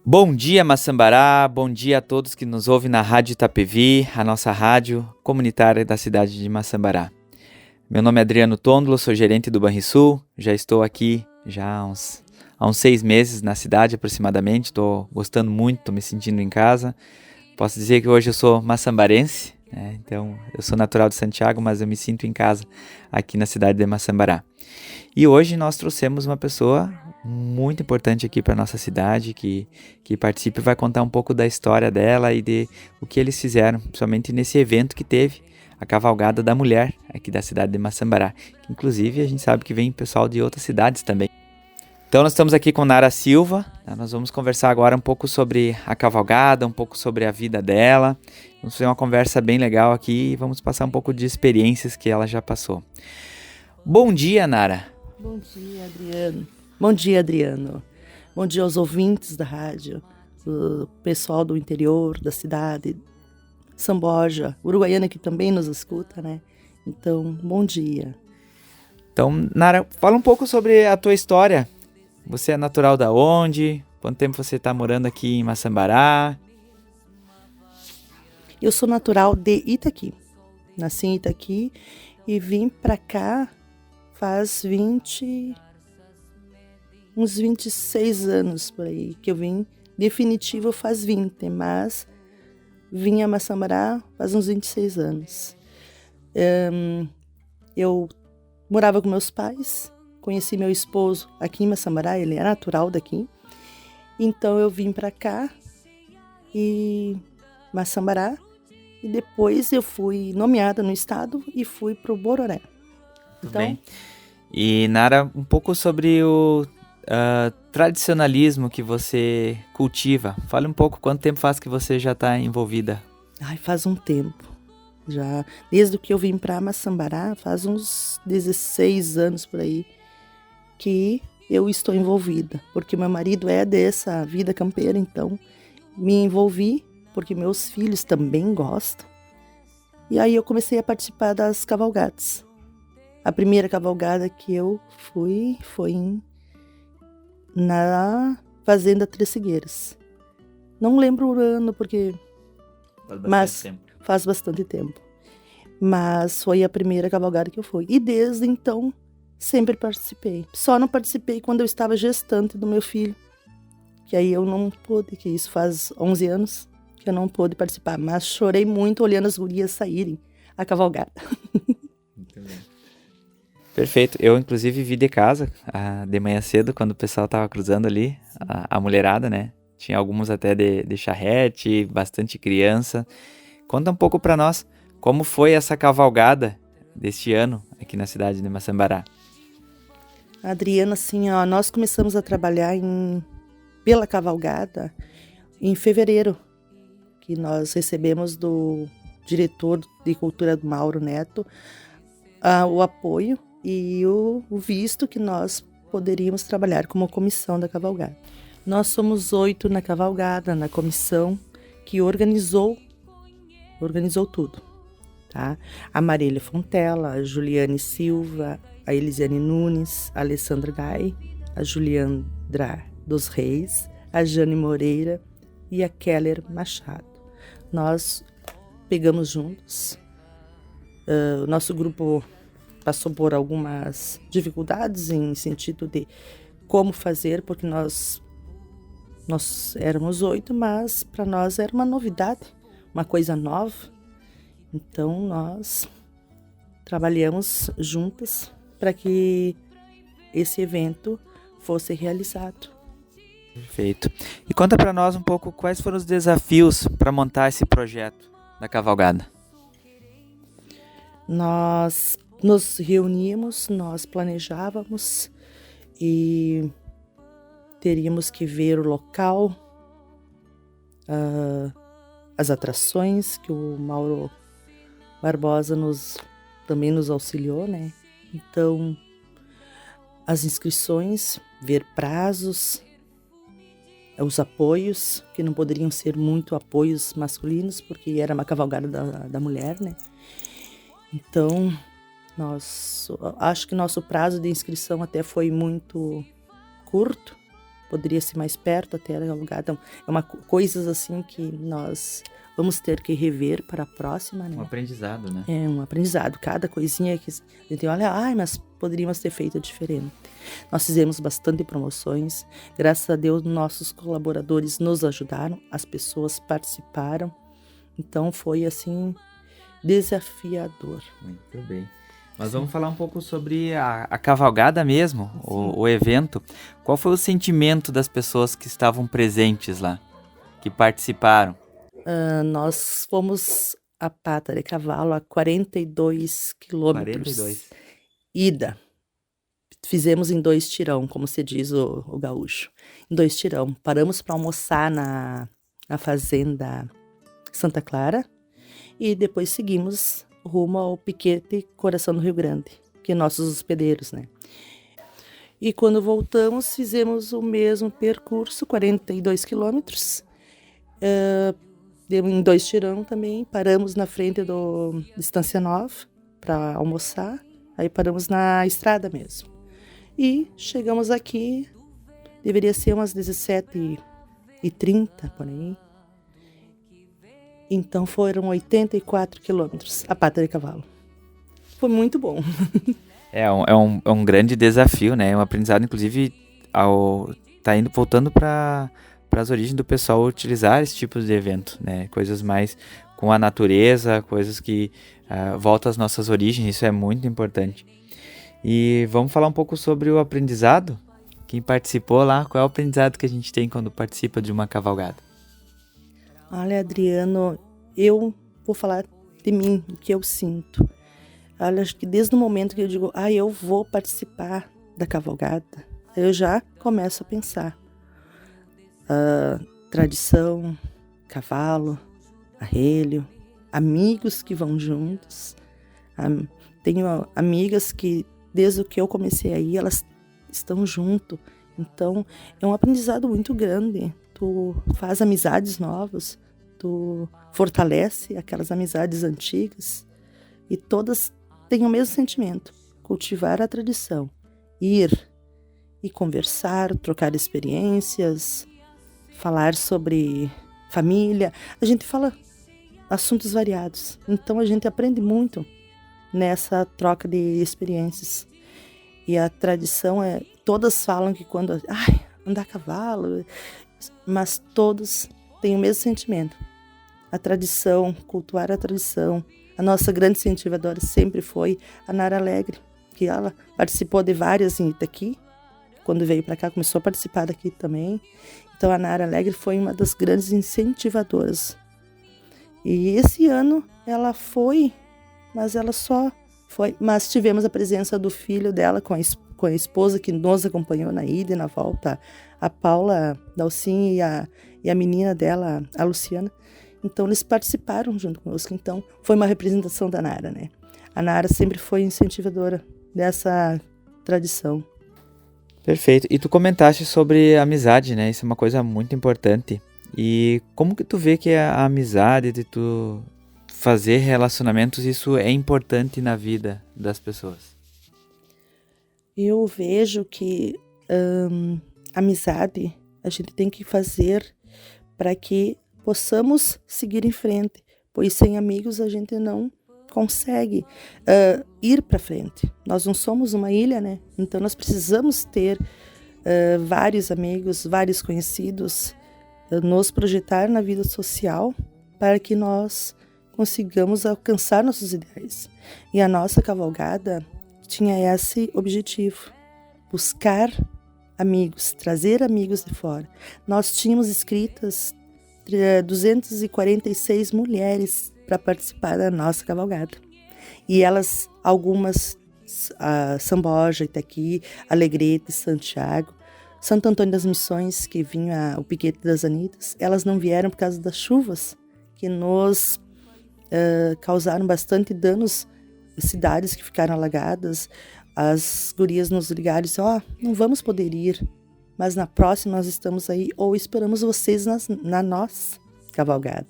Bom dia, Maçambará, bom dia a todos que nos ouvem na Rádio Itapevi, a nossa rádio comunitária da cidade de Maçambará. Meu nome é Adriano Tondolo, sou gerente do Banrisul, já estou aqui há uns 6 meses na cidade aproximadamente, estou gostando muito, estou me sentindo em casa. Posso dizer que hoje eu sou maçambarense, né? Então eu sou natural de Santiago, mas eu me sinto em casa aqui na cidade de Maçambará. E hoje nós trouxemos uma pessoa muito importante aqui para nossa cidade, que participa e vai contar um pouco da história dela e de o que eles fizeram, principalmente nesse evento que teve, a Cavalgada da Mulher, aqui da cidade de Maçambará. Inclusive, a gente sabe que vem pessoal de outras cidades também. Então, nós estamos aqui com Nara Silva, tá? Nós vamos conversar agora um pouco sobre a cavalgada, um pouco sobre a vida dela. Vamos fazer uma conversa bem legal aqui e vamos passar um pouco de experiências que ela já passou. Bom dia, Nara. Bom dia, Adriano. Bom dia, Adriano. Bom dia aos ouvintes da rádio, o pessoal do interior da cidade, São Borja, Uruguaiana, que também nos escuta, né? Então, bom dia. Então, Nara, fala um pouco sobre a tua história. Você é natural da onde? Quanto tempo você está morando aqui em Maçambará? Eu sou natural de Itaqui. Nasci em Itaqui e vim pra cá faz uns 26 anos por aí, que eu vim. Definitivo faz 20, mas vim a Maçambará faz uns 26 anos. Eu morava com meus pais, conheci meu esposo aqui em Maçambará, ele é natural daqui. Então eu vim para cá, e Maçambará, e depois eu fui nomeada no estado e fui para o Bororé. Tudo bem. E Nara, um pouco sobre o tradicionalismo que você cultiva. Fale um pouco, quanto tempo faz que você já está envolvida? Faz um tempo. Já, desde que eu vim para Maçambará, faz uns 16 anos por aí, que eu estou envolvida. Porque meu marido é dessa vida campeira, então me envolvi, porque meus filhos também gostam. E aí eu comecei a participar das cavalgadas. A primeira cavalgada que eu fui foi na Fazenda Três Figueiras. Não lembro o ano, porque faz bastante tempo. Mas foi a primeira cavalgada que eu fui. E desde então, sempre participei. Só não participei quando eu estava gestante do meu filho. Que aí eu não pude, que isso faz 11 anos que eu não pude participar. Mas chorei muito olhando as gurias saírem a cavalgada. Muito bem. Perfeito. Eu, inclusive, vi de casa de manhã cedo, quando o pessoal estava cruzando ali, a mulherada, né? Tinha alguns até de charrete, bastante criança. Conta um pouco para nós como foi essa cavalgada deste ano aqui na cidade de Maçambará. Adriana, assim, nós começamos a trabalhar pela cavalgada em fevereiro, que nós recebemos do diretor de cultura do Mauro Neto o apoio e o visto que nós poderíamos trabalhar como comissão da cavalgada. Nós somos 8 na cavalgada, na comissão que organizou tudo, tá? A Marília Fontela, a Juliane Silva, a Elisiane Nunes, a Alessandra Gai, a Juliandra dos Reis, a Jane Moreira e a Keller Machado. Nós pegamos juntos. O nosso grupo passou por algumas dificuldades em sentido de como fazer, porque nós éramos 8, mas para nós era uma novidade, uma coisa nova. Então nós trabalhamos juntas para que esse evento fosse realizado. Perfeito. E conta para nós um pouco quais foram os desafios para montar esse projeto da cavalgada. Nós nos reuníamos, nós planejávamos e teríamos que ver o local, as atrações, que o Mauro Barbosa também nos auxiliou, né? Então, as inscrições, ver prazos, os apoios, que não poderiam ser muito apoios masculinos, porque era uma cavalgada da mulher, né? Então, acho que nosso prazo de inscrição até foi muito curto, poderia ser mais perto até a cavalgada. Coisas assim que nós vamos ter que rever para a próxima, né? Um aprendizado, né? É um aprendizado. Cada coisinha que a gente olha, mas poderíamos ter feito diferente. Nós fizemos bastante promoções. Graças a Deus, nossos colaboradores nos ajudaram, as pessoas participaram. Então, foi assim, desafiador. Muito bem. Mas vamos falar um pouco sobre a cavalgada mesmo, o evento. Qual foi o sentimento das pessoas que estavam presentes lá, que participaram? Nós fomos a pata de cavalo a 42 quilômetros. 42. Ida. Fizemos em 2 tirão, como se diz o gaúcho. Em 2 tirão. Paramos para almoçar na fazenda Santa Clara e depois seguimos rumo ao Piquete Coração do Rio Grande, que é nossos hospedeiros, né? E quando voltamos, fizemos o mesmo percurso, 42 quilômetros. Em 2 tirão também, paramos na frente do Estância Nova para almoçar, aí paramos na estrada mesmo. E chegamos aqui, deveria ser umas 17h30, por aí. Então foram 84 quilômetros a pata de cavalo. Foi muito bom. É um grande desafio, né? É um aprendizado, inclusive, voltando para as origens do pessoal utilizar esse tipo de evento, né? Coisas mais com a natureza, coisas que voltam às nossas origens, isso é muito importante. E vamos falar um pouco sobre o aprendizado? Quem participou lá, qual é o aprendizado que a gente tem quando participa de uma cavalgada? Olha, Adriano, eu vou falar de mim, o que eu sinto. Olha, acho que desde o momento que eu digo, eu vou participar da cavalgada, eu já começo a pensar. Tradição, cavalo, arrelho, amigos que vão juntos. Tenho amigas que, desde que eu comecei aí, elas estão junto. Então, é um aprendizado muito grande. Tu faz amizades novas, tu fortalece aquelas amizades antigas e todas têm o mesmo sentimento, cultivar a tradição, ir e conversar, trocar experiências, falar sobre família. A gente fala assuntos variados, então a gente aprende muito nessa troca de experiências. E a tradição todas falam que quando andar a cavalo, mas todos têm o mesmo sentimento. A tradição, cultuar a tradição. A nossa grande incentivadora sempre foi a Nara Alegre, que ela participou de várias em Itaqui. Quando veio para cá, começou a participar daqui também. Então, a Nara Alegre foi uma das grandes incentivadoras. E esse ano ela foi, mas ela só foi. Mas tivemos a presença do filho dela com a esposa que nos acompanhou na ida e na volta, a Paula Dalcin e a menina dela, a Luciana. Então, eles participaram junto conosco. Então, foi uma representação da Nara, né? A Nara sempre foi incentivadora dessa tradição. Perfeito. E tu comentaste sobre amizade, né? Isso é uma coisa muito importante. E como que tu vê que a amizade, de tu fazer relacionamentos, isso é importante na vida das pessoas? Eu vejo que amizade a gente tem que fazer para que possamos seguir em frente, pois sem amigos a gente não consegue ir para frente. Nós não somos uma ilha, né? Então nós precisamos ter vários amigos, vários conhecidos, nos projetar na vida social para que nós consigamos alcançar nossos ideais. E a nossa cavalgada tinha esse objetivo, buscar amigos, trazer amigos de fora. Nós tínhamos inscritas 246 mulheres para participar da nossa cavalgada. E elas, algumas, Samboja, Itaqui, Alegrete, Santiago, Santo Antônio das Missões, que vinha o Piquete das Anitas, elas não vieram por causa das chuvas, que nos causaram bastante danos, cidades que ficaram alagadas. As gurias nos ligaram e disseram, não vamos poder ir, mas na próxima nós estamos aí, ou esperamos vocês na nossa cavalgada.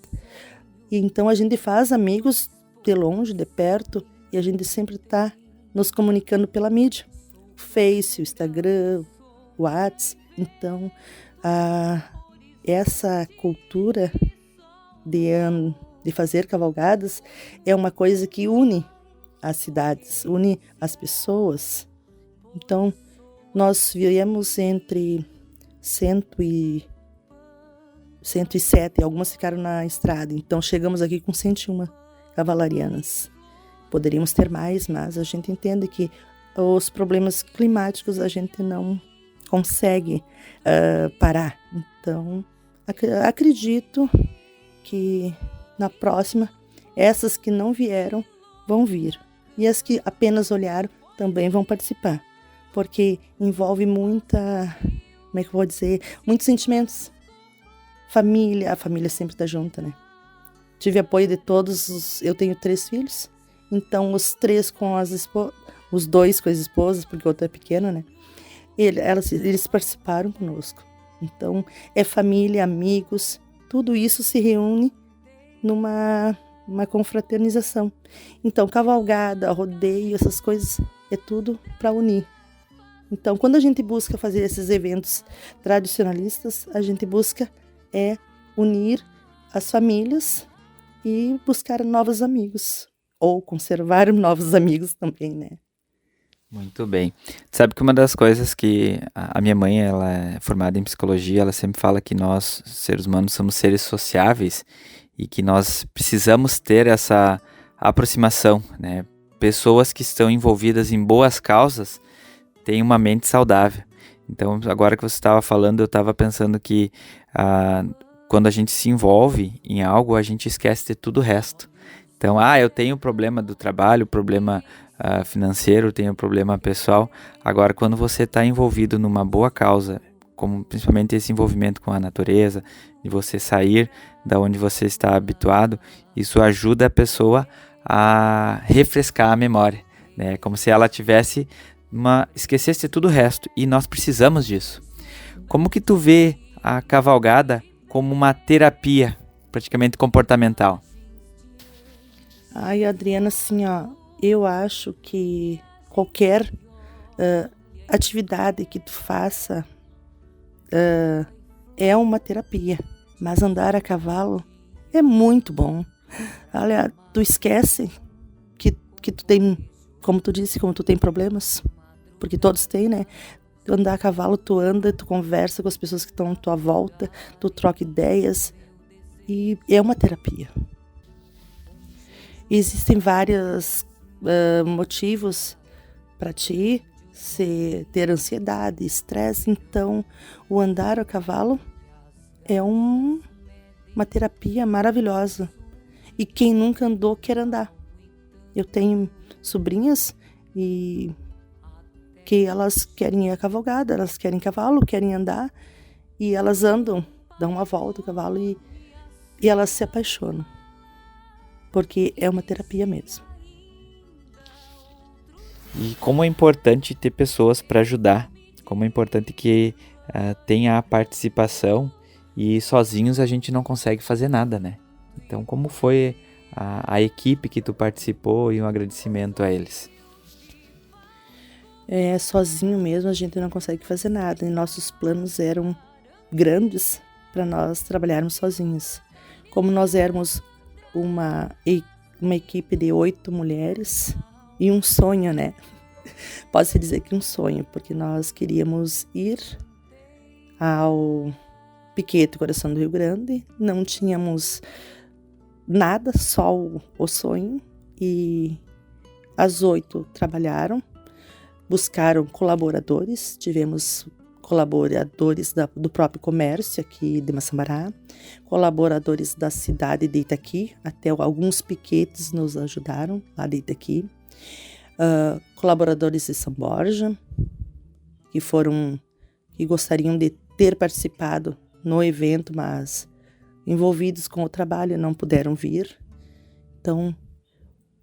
E então a gente faz amigos de longe, de perto, e a gente sempre está nos comunicando pela mídia. O Face, o Instagram, o WhatsApp, Então, essa cultura de fazer cavalgadas é uma coisa que une as cidades, une as pessoas. Então, nós viemos entre 107, algumas ficaram na estrada. Então, chegamos aqui com 101 cavalarianas. Poderíamos ter mais, mas a gente entende que os problemas climáticos a gente não consegue parar. Então, acredito que na próxima, essas que não vieram vão vir. E as que apenas olharam também vão participar. Porque envolve muita, como é que eu vou dizer, muitos sentimentos. Família, a família sempre está junta, né? Tive apoio de todos, eu tenho 3 filhos, então os 3 com os 2 com as esposas, porque o outro é pequeno, né? Eles participaram conosco. Então, é família, amigos, tudo isso se reúne numa confraternização. Então, cavalgada, rodeio, essas coisas, é tudo para unir. Então, quando a gente busca fazer esses eventos tradicionalistas, a gente busca unir as famílias e buscar novos amigos, ou conservar novos amigos também, né? Muito bem. Sabe que uma das coisas que a minha mãe, ela é formada em psicologia, ela sempre fala que nós, seres humanos, somos seres sociáveis e que nós precisamos ter essa aproximação, né? Pessoas que estão envolvidas em boas causas têm uma mente saudável. Então, agora que você estava falando, eu estava pensando que quando a gente se envolve em algo, a gente esquece de tudo o resto. Então, eu tenho problema do trabalho, problema financeiro, tenho problema pessoal. Agora, quando você está envolvido numa boa causa, como principalmente esse envolvimento com a natureza, de você sair da onde você está habituado, isso ajuda a pessoa a refrescar a memória, né? Como se ela tivesse esquecesse de tudo o resto, e nós precisamos disso. Como que tu vê a cavalgada como uma terapia, praticamente comportamental? Ai, Adriana, assim, eu acho que qualquer atividade que tu faça é uma terapia, mas andar a cavalo é muito bom. Olha, tu esquece que tu tem, como tu disse, como tu tem problemas, porque todos têm, né? Tu andar a cavalo, tu anda, tu conversa com as pessoas que estão à tua volta, tu troca ideias e é uma terapia. Existem vários motivos para ti ter ansiedade, estresse, então o andar a cavalo é uma terapia maravilhosa. E quem nunca andou quer andar. Eu tenho sobrinhas e que elas querem ir a cavalgada, elas querem cavalo, querem andar e elas andam, dão uma volta o cavalo e elas se apaixonam. Porque é uma terapia mesmo. E como é importante ter pessoas para ajudar, como é importante que tenha a participação, e sozinhos a gente não consegue fazer nada, né? Então, como foi a equipe que tu participou e um agradecimento a eles? Sozinho mesmo a gente não consegue fazer nada, e nossos planos eram grandes para nós trabalharmos sozinhos. Como nós éramos uma equipe de 8 mulheres e um sonho, né? Pode-se dizer que um sonho, porque nós queríamos ir ao Piquete Coração do Rio Grande, não tínhamos nada, só o sonho, e as 8 trabalharam, buscaram colaboradores, tivemos colaboradores do próprio comércio aqui de Massambará, colaboradores da cidade de Itaqui, até alguns piquetes nos ajudaram lá de Itaqui, colaboradores de São Borja, que gostariam de ter participado no evento, mas envolvidos com o trabalho não puderam vir. Então,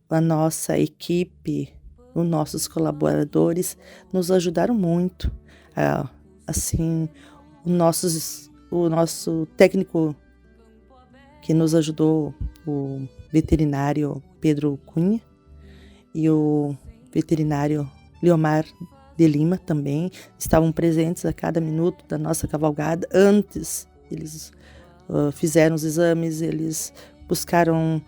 a nossa equipe, os nossos colaboradores nos ajudaram muito. Assim, o nosso técnico que nos ajudou, o veterinário Pedro Cunha e o veterinário Leomar de Lima também estavam presentes a cada minuto da nossa cavalgada. Antes, eles fizeram os exames, eles buscaram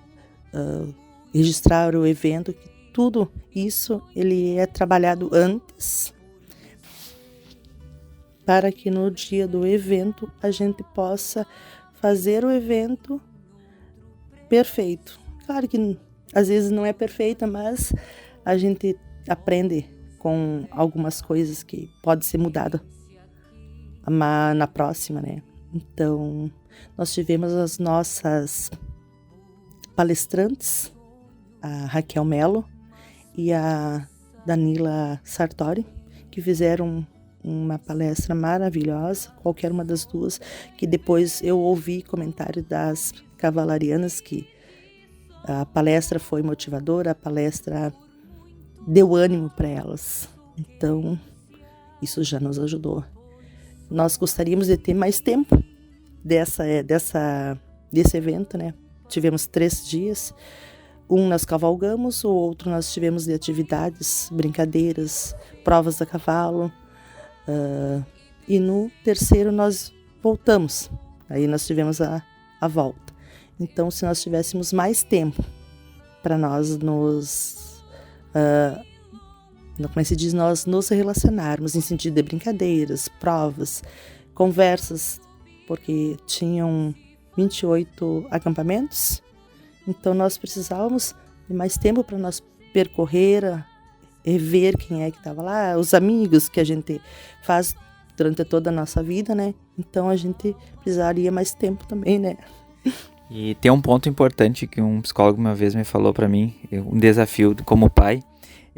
registrar o evento, que tudo isso ele é trabalhado antes, para que no dia do evento a gente possa fazer o evento perfeito. Claro que às vezes não é perfeita, mas a gente aprende com algumas coisas que pode ser mudada na próxima, né? Então, nós tivemos as nossas palestrantes, a Raquel Mello e a Danila Sartori, que fizeram uma palestra maravilhosa, qualquer uma das duas, que depois eu ouvi comentário das cavalarianas que a palestra foi motivadora, a palestra deu ânimo para elas. Então, isso já nos ajudou. Nós gostaríamos de ter mais tempo desse evento, né? Tivemos 3 dias. Um nós cavalgamos, o outro nós tivemos de atividades, brincadeiras, provas a cavalo. E no terceiro nós voltamos. Aí nós tivemos a volta. Então, se nós tivéssemos mais tempo para nós nós nos relacionarmos em sentido de brincadeiras, provas, conversas, porque tinham 28 acampamentos, então nós precisávamos de mais tempo para nós percorrer, rever quem é que estava lá, os amigos que a gente faz durante toda a nossa vida, né? Então a gente precisaria mais tempo também, né? E tem um ponto importante que um psicólogo uma vez me falou para mim, um desafio como pai,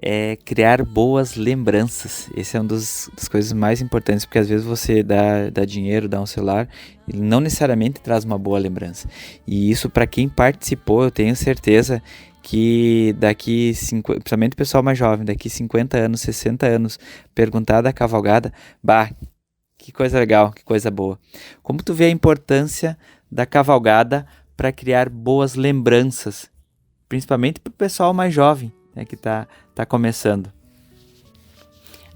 é criar boas lembranças. Esse é uma das coisas mais importantes, porque às vezes você dá dinheiro, dá um celular, e não necessariamente traz uma boa lembrança. E isso, para quem participou, eu tenho certeza que daqui, principalmente o pessoal mais jovem, daqui 50 anos, 60 anos, perguntar da cavalgada, que coisa legal, que coisa boa. Como tu vê a importância da cavalgada para criar boas lembranças, principalmente para o pessoal mais jovem, que tá começando?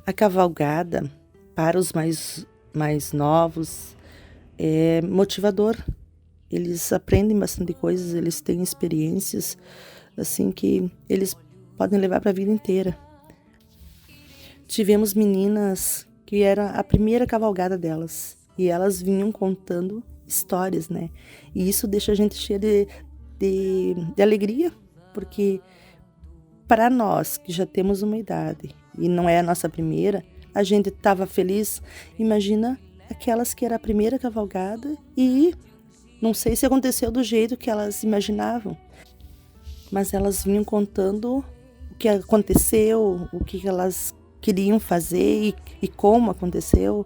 A cavalgada, para os mais novos, é motivador. Eles aprendem bastante coisas, eles têm experiências assim que eles podem levar para a vida inteira. Tivemos meninas que era a primeira cavalgada delas e elas vinham contando histórias, né? E isso deixa a gente cheia de alegria, porque para nós, que já temos uma idade e não é a nossa primeira, a gente estava feliz. Imagina aquelas que era a primeira cavalgada e não sei se aconteceu do jeito que elas imaginavam, mas elas vinham contando o que aconteceu, o que elas queriam fazer e como aconteceu.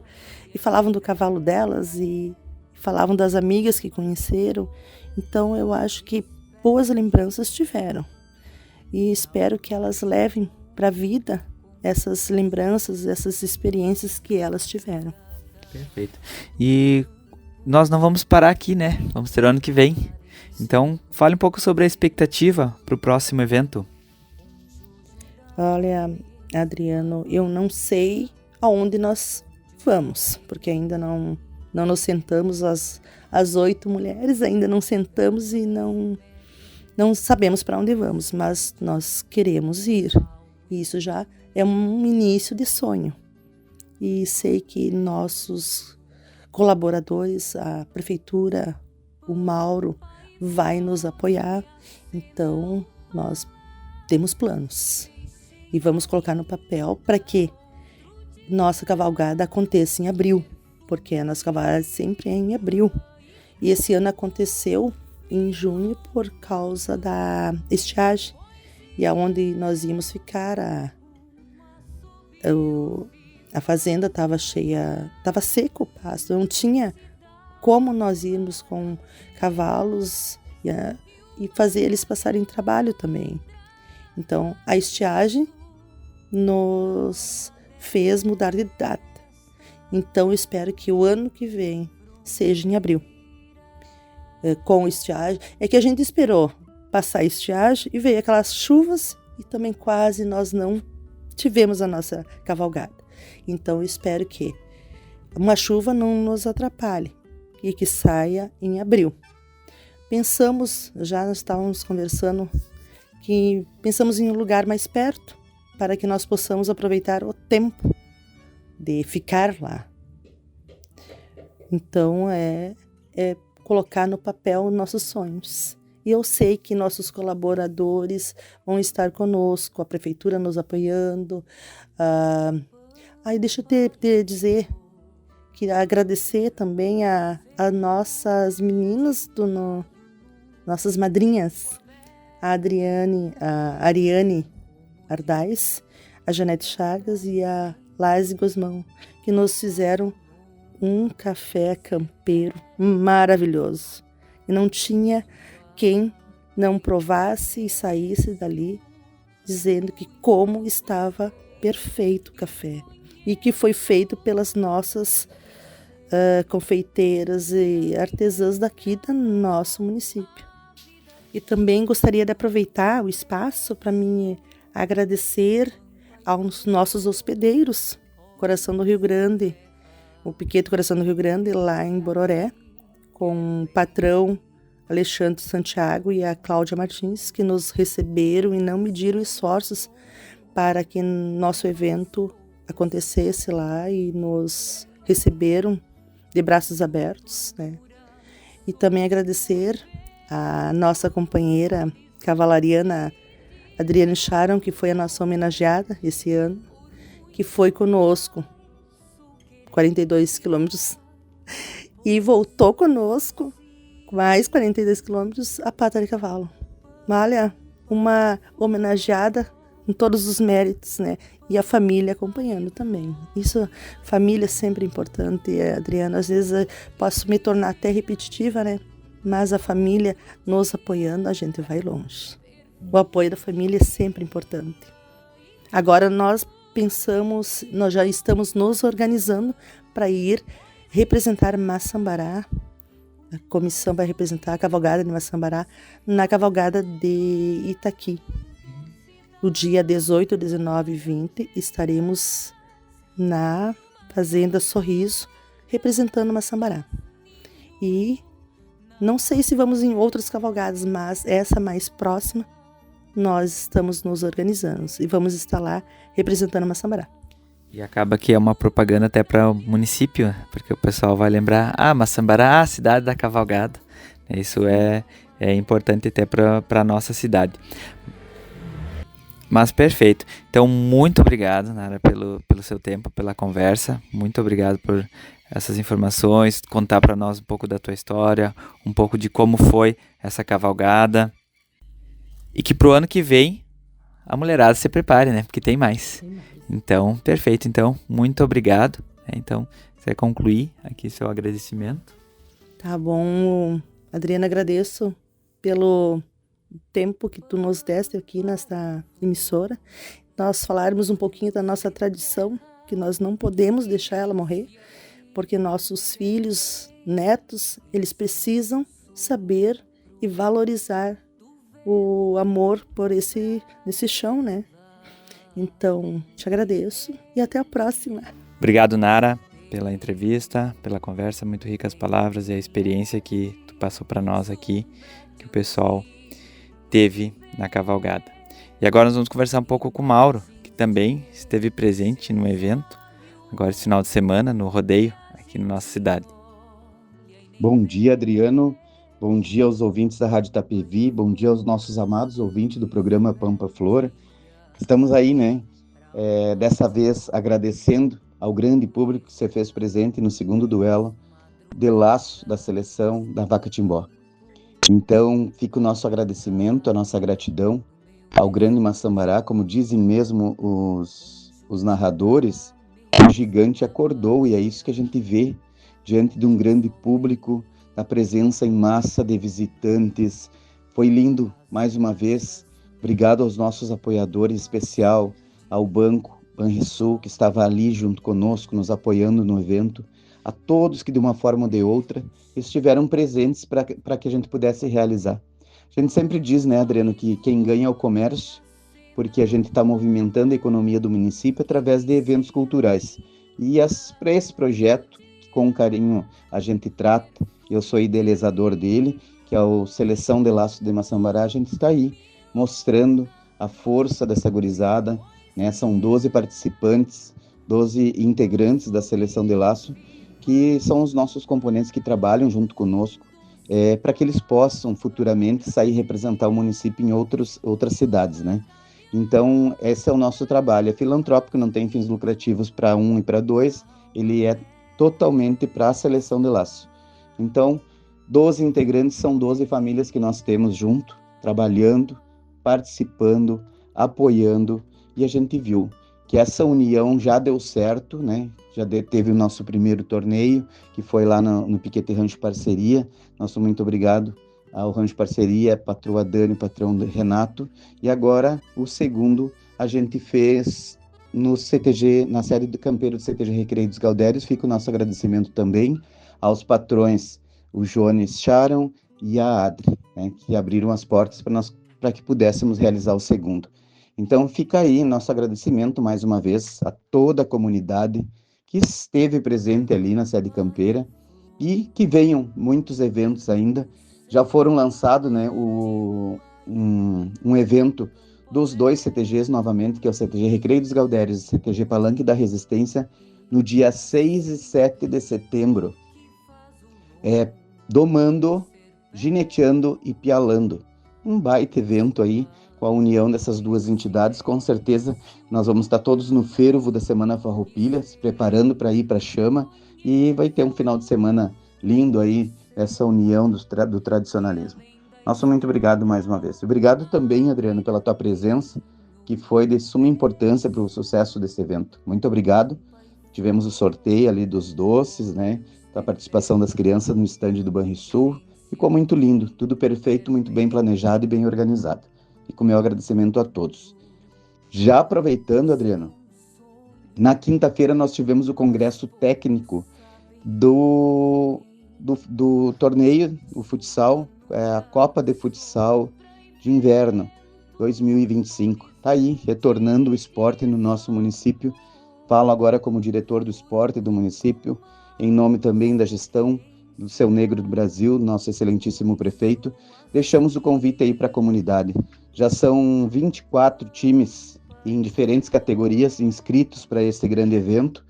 E falavam do cavalo delas e falavam das amigas que conheceram. Então eu acho que boas lembranças tiveram. E espero que elas levem para a vida essas lembranças, essas experiências que elas tiveram. Perfeito. E nós não vamos parar aqui, né? Vamos ter ano que vem. Então, fale um pouco sobre a expectativa para o próximo evento. Olha, Adriano, eu não sei aonde nós vamos, porque ainda não nos sentamos, as 8 mulheres ainda não sentamos e não sabemos para onde vamos, mas nós queremos ir. E isso já é um início de sonho. E sei que nossos colaboradores, a prefeitura, o Mauro, vai nos apoiar. Então, nós temos planos. E vamos colocar no papel para que nossa cavalgada aconteça em abril, porque a nossa cavalgada sempre é em abril. E esse ano aconteceu em junho por causa da estiagem, e aonde nós íamos ficar a fazenda estava cheia, estava seco o pasto, não tinha como nós irmos com cavalos e fazer eles passarem trabalho também. Então a estiagem nos fez mudar de data. Então eu espero que o ano que vem seja em abril. Com estiagem, é que a gente esperou passar a estiagem e veio aquelas chuvas e também quase nós não tivemos a nossa cavalgada. Então, eu espero que uma chuva não nos atrapalhe e que saia em abril. Nós estávamos conversando, que pensamos em um lugar mais perto para que nós possamos aproveitar o tempo de ficar lá. Então, é colocar no papel nossos sonhos. E eu sei que nossos colaboradores vão estar conosco, a prefeitura nos apoiando. Deixa eu te dizer que agradecer também a nossas meninas, nossas madrinhas, a Ariane Ardais, a Janete Chagas e a Laise Gosmão, que nos fizeram um café campeiro maravilhoso. E não tinha quem não provasse e saísse dali dizendo que como estava perfeito o café e que foi feito pelas nossas confeiteiras e artesãs daqui do nosso município. E também gostaria de aproveitar o espaço para me agradecer aos nossos hospedeiros, Coração do Rio Grande, o Piquete Coração do Rio Grande, lá em Bororé, com o patrão Alexandre Santiago e a Cláudia Martins, que nos receberam e não mediram esforços para que nosso evento acontecesse lá e nos receberam de braços abertos, né? E também agradecer a nossa companheira cavalariana Adriane Sharon, que foi a nossa homenageada esse ano, que foi conosco 42 quilômetros e voltou conosco mais 42 quilômetros a pata de cavalo. Olha, uma homenageada com todos os méritos, né? E a família acompanhando também. Isso, família é sempre importante, Adriana. Às vezes posso me tornar até repetitiva, né? Mas a família nos apoiando, a gente vai longe. O apoio da família é sempre importante. Agora nós já estamos nos organizando para ir representar Massambará. A comissão vai representar a cavalgada de Massambará na cavalgada de Itaqui. No dia 18, 19 e 20 estaremos na Fazenda Sorriso representando Massambará. E não sei se vamos em outras cavalgadas, mas essa mais próxima nós estamos nos organizando e vamos estar lá representando Massambará. E acaba que é uma propaganda até para o município, porque o pessoal vai lembrar, Massambará, a cidade da cavalgada. Isso é importante até para a nossa cidade. Mas perfeito. Então, muito obrigado, Nara, pelo seu tempo, pela conversa. Muito obrigado por essas informações, contar para nós um pouco da tua história, um pouco de como foi essa cavalgada. E que pro ano que vem a mulherada se prepare, né? Porque tem mais. Então, perfeito. Então, muito obrigado. Então, você vai concluir aqui seu agradecimento. Tá bom, Adriana, agradeço pelo tempo que tu nos deste aqui nesta emissora. Nós falarmos um pouquinho da nossa tradição, que nós não podemos deixar ela morrer, porque nossos filhos, netos, eles precisam saber e valorizar o amor por esse chão, né? Então, te agradeço e até a próxima. Obrigado, Nara, pela entrevista, pela conversa, muito ricas palavras e a experiência que tu passou para nós aqui, que o pessoal teve na cavalgada. E agora nós vamos conversar um pouco com o Mauro, que também esteve presente no evento, agora esse final de semana, no rodeio, aqui na nossa cidade. Bom dia, Adriano. Bom dia aos ouvintes da Rádio Itapevi. Bom dia aos nossos amados ouvintes do programa Pampa Flor. Estamos aí, né? Dessa vez agradecendo ao grande público que se fez presente no segundo duelo de laço da seleção da Vaca Timbó. Então, fica o nosso agradecimento, a nossa gratidão ao grande Massambará. Como dizem mesmo os narradores, o gigante acordou, e é isso que a gente vê diante de um grande público, a presença em massa de visitantes. Foi lindo, mais uma vez. Obrigado aos nossos apoiadores, em especial ao Banco Banrisul, que estava ali junto conosco, nos apoiando no evento, a todos que de uma forma ou de outra estiveram presentes para que a gente pudesse realizar. A gente sempre diz, né, Adriano, que quem ganha é o comércio, porque a gente está movimentando a economia do município através de eventos culturais. E para esse projeto, que com carinho a gente trata, eu sou idealizador dele, que é o Seleção de Laço de Maçambará, a gente está aí mostrando a força dessa gurizada, né? São 12 participantes, 12 integrantes da Seleção de Laço, que são os nossos componentes que trabalham junto conosco, para que eles possam futuramente sair representar o município em outras cidades, né? Então, esse é o nosso trabalho. É filantrópico, não tem fins lucrativos para um e para dois, ele é totalmente para a Seleção de Laço. Então, 12 integrantes são 12 famílias que nós temos junto, trabalhando, participando, apoiando, e a gente viu que essa união já deu certo, né? Teve o nosso primeiro torneio, que foi lá no Piquete Rancho Parceria. Nosso muito obrigado ao Rancho Parceria, patroa Dani, patrão Renato. E agora, o segundo, a gente fez no CTG, na série do campeiro do CTG Recreio dos Galdérios. Fica o nosso agradecimento também aos patrões, o Jones Sharon e a Adri, né, que abriram as portas para que pudéssemos realizar o segundo. Então fica aí nosso agradecimento mais uma vez a toda a comunidade que esteve presente ali na sede campeira e que venham muitos eventos ainda. Já foram lançados, né, um evento dos dois CTGs novamente, que é o CTG Recreio dos Galdérios e o CTG Palanque da Resistência, no dia 6 e 7 de setembro. Domando, gineteando e pialando. Um baita evento aí, com a união dessas duas entidades. Com certeza nós vamos estar todos no fervo da Semana Farroupilha, se preparando para ir para a chama, e vai ter um final de semana lindo aí, essa união do tradicionalismo. Nosso muito obrigado mais uma vez. Obrigado também, Adriano, pela tua presença, que foi de suma importância para o sucesso desse evento. Muito obrigado. Tivemos o sorteio ali dos doces, né? A participação das crianças no estande do Banrisul. Ficou muito lindo, tudo perfeito, muito bem planejado e bem organizado. E com meu agradecimento a todos. Já aproveitando, Adriano, na quinta-feira nós tivemos o congresso técnico do torneio, o futsal, a Copa de Futsal de Inverno 2025. Está aí, retornando o esporte no nosso município. Falo agora como diretor do esporte do município, em nome também da gestão do Seu Negro do Brasil, nosso excelentíssimo prefeito. Deixamos o convite aí para a comunidade. Já são 24 times em diferentes categorias inscritos para esse grande evento.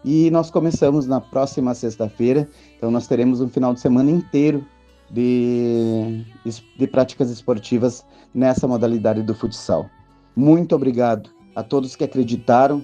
E nós começamos na próxima sexta-feira, então nós teremos um final de semana inteiro de práticas esportivas nessa modalidade do futsal. Muito obrigado a todos que acreditaram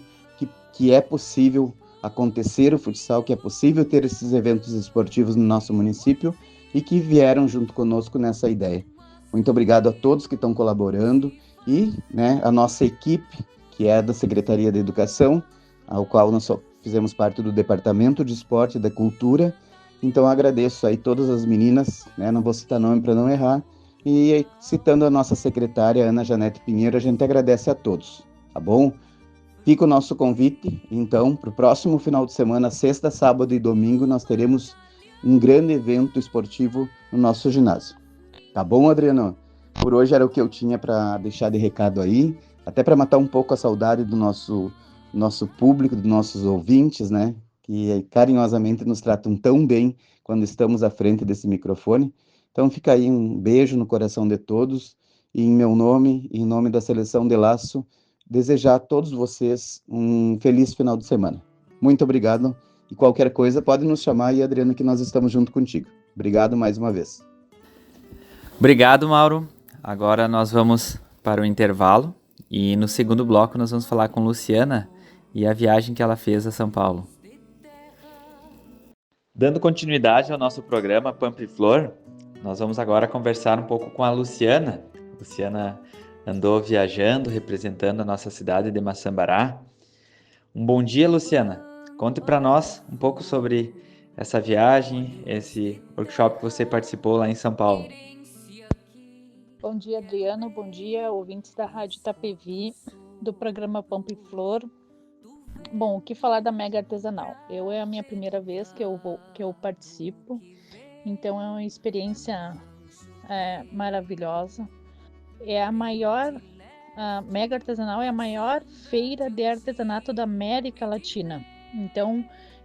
que é possível acontecer o futsal, que é possível ter esses eventos esportivos no nosso município e que vieram junto conosco nessa ideia. Muito obrigado a todos que estão colaborando e, né, a nossa equipe, que é da Secretaria da Educação, ao qual nós fizemos parte do Departamento de Esporte e da Cultura. Então agradeço aí todas as meninas, né, não vou citar nome para não errar, e citando a nossa secretária Ana Janete Pinheiro, a gente agradece a todos, tá bom? Fica o nosso convite, então, para o próximo final de semana, sexta, sábado e domingo, nós teremos um grande evento esportivo no nosso ginásio. Tá bom, Adriano? Por hoje era o que eu tinha para deixar de recado aí, até para matar um pouco a saudade do nosso público, dos nossos ouvintes, né? Que carinhosamente nos tratam tão bem quando estamos à frente desse microfone. Então fica aí um beijo no coração de todos, e em meu nome, em nome da Seleção de Laço, desejar a todos vocês um feliz final de semana. Muito obrigado, e qualquer coisa pode nos chamar aí, Adriano, que nós estamos junto contigo. Obrigado mais uma vez. Obrigado, Mauro. Agora nós vamos para o intervalo e no segundo bloco nós vamos falar com Luciana e a viagem que ela fez a São Paulo. Dando continuidade ao nosso programa Pampa e Flor, nós vamos agora conversar um pouco com a Luciana. Luciana andou viajando, representando a nossa cidade de Maçambará. Um bom dia, Luciana. Conte para nós um pouco sobre essa viagem, esse workshop que você participou lá em São Paulo. Bom dia, Adriano. Bom dia, ouvintes da Rádio Itapevi, do programa Pampa e Flor. Bom, o que falar da Mega Artesanal? É a minha primeira vez que eu participo, então é uma experiência maravilhosa. É a maior a Mega Artesanal é a maior feira de artesanato da América Latina. Então,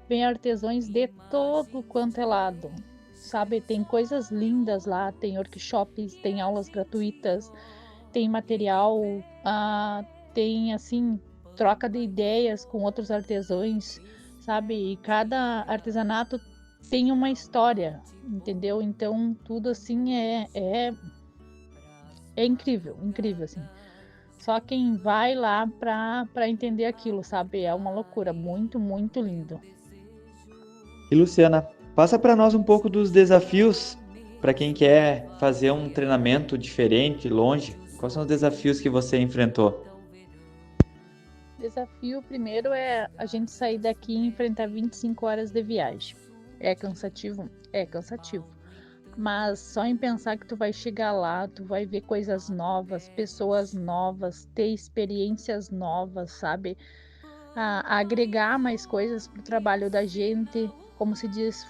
vem artesãos de todo quanto é lado, sabe? Tem coisas lindas lá, tem workshops, tem aulas gratuitas, tem material, tem, assim, troca de ideias com outros artesãos, sabe? E cada artesanato tem uma história, entendeu? Então, tudo, assim, é incrível, incrível, assim. Só quem vai lá pra entender aquilo, sabe? É uma loucura, muito, muito lindo. E Luciana, passa para nós um pouco dos desafios para quem quer fazer um treinamento diferente, longe. Quais são os desafios que você enfrentou? Desafio primeiro é a gente sair daqui e enfrentar 25 horas de viagem. É cansativo? É cansativo. Mas só em pensar que tu vai chegar lá, tu vai ver coisas novas, pessoas novas, ter experiências novas, sabe? Agregar mais coisas pro trabalho da gente. Como se diz,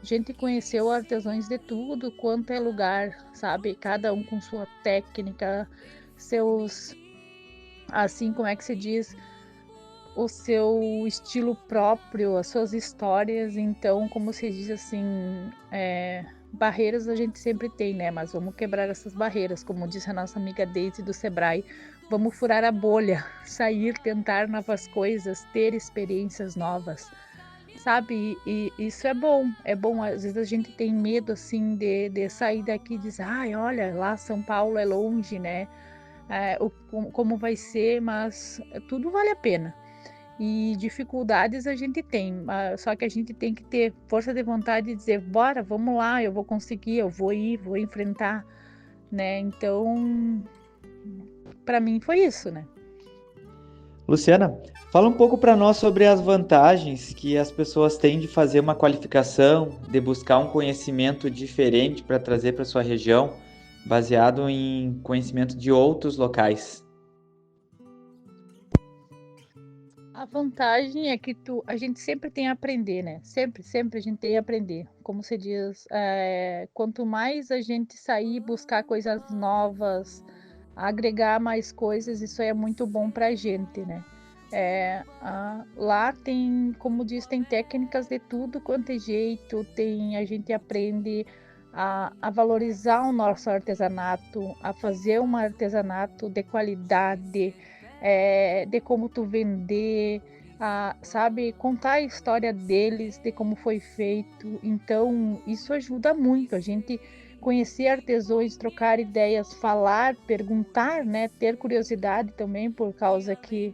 gente conheceu artesãos de tudo quanto é lugar, sabe? Cada um com sua técnica, seus, assim, como é que se diz? O seu estilo próprio, as suas histórias. Então, como se diz assim, barreiras a gente sempre tem, né? Mas vamos quebrar essas barreiras, como disse a nossa amiga Daisy do Sebrae. Vamos furar a bolha, sair, tentar novas coisas, ter experiências novas, sabe? E isso é bom, é bom. Às vezes a gente tem medo, assim, de sair daqui e dizer, ai, olha, lá São Paulo é longe, né? Como vai ser, mas tudo vale a pena. E dificuldades a gente tem, só que a gente tem que ter força de vontade de dizer, bora, vamos lá, eu vou conseguir, eu vou ir, vou enfrentar, né? Então, para mim foi isso, né? Luciana, fala um pouco para nós sobre as vantagens que as pessoas têm de fazer uma qualificação, de buscar um conhecimento diferente para trazer para sua região, baseado em conhecimento de outros locais. A vantagem é que a gente sempre tem a aprender, né? Sempre a gente tem a aprender. Como se diz, quanto mais a gente sair, buscar coisas novas, agregar mais coisas, isso é muito bom pra gente, né? Lá tem, como diz, tem técnicas de tudo quanto é jeito, a gente aprende a valorizar o nosso artesanato, a fazer um artesanato de qualidade, de como tu vender, sabe, contar a história deles, de como foi feito. Então, isso ajuda muito a gente conhecer artesãos, trocar ideias, falar, perguntar, né, ter curiosidade também, por causa que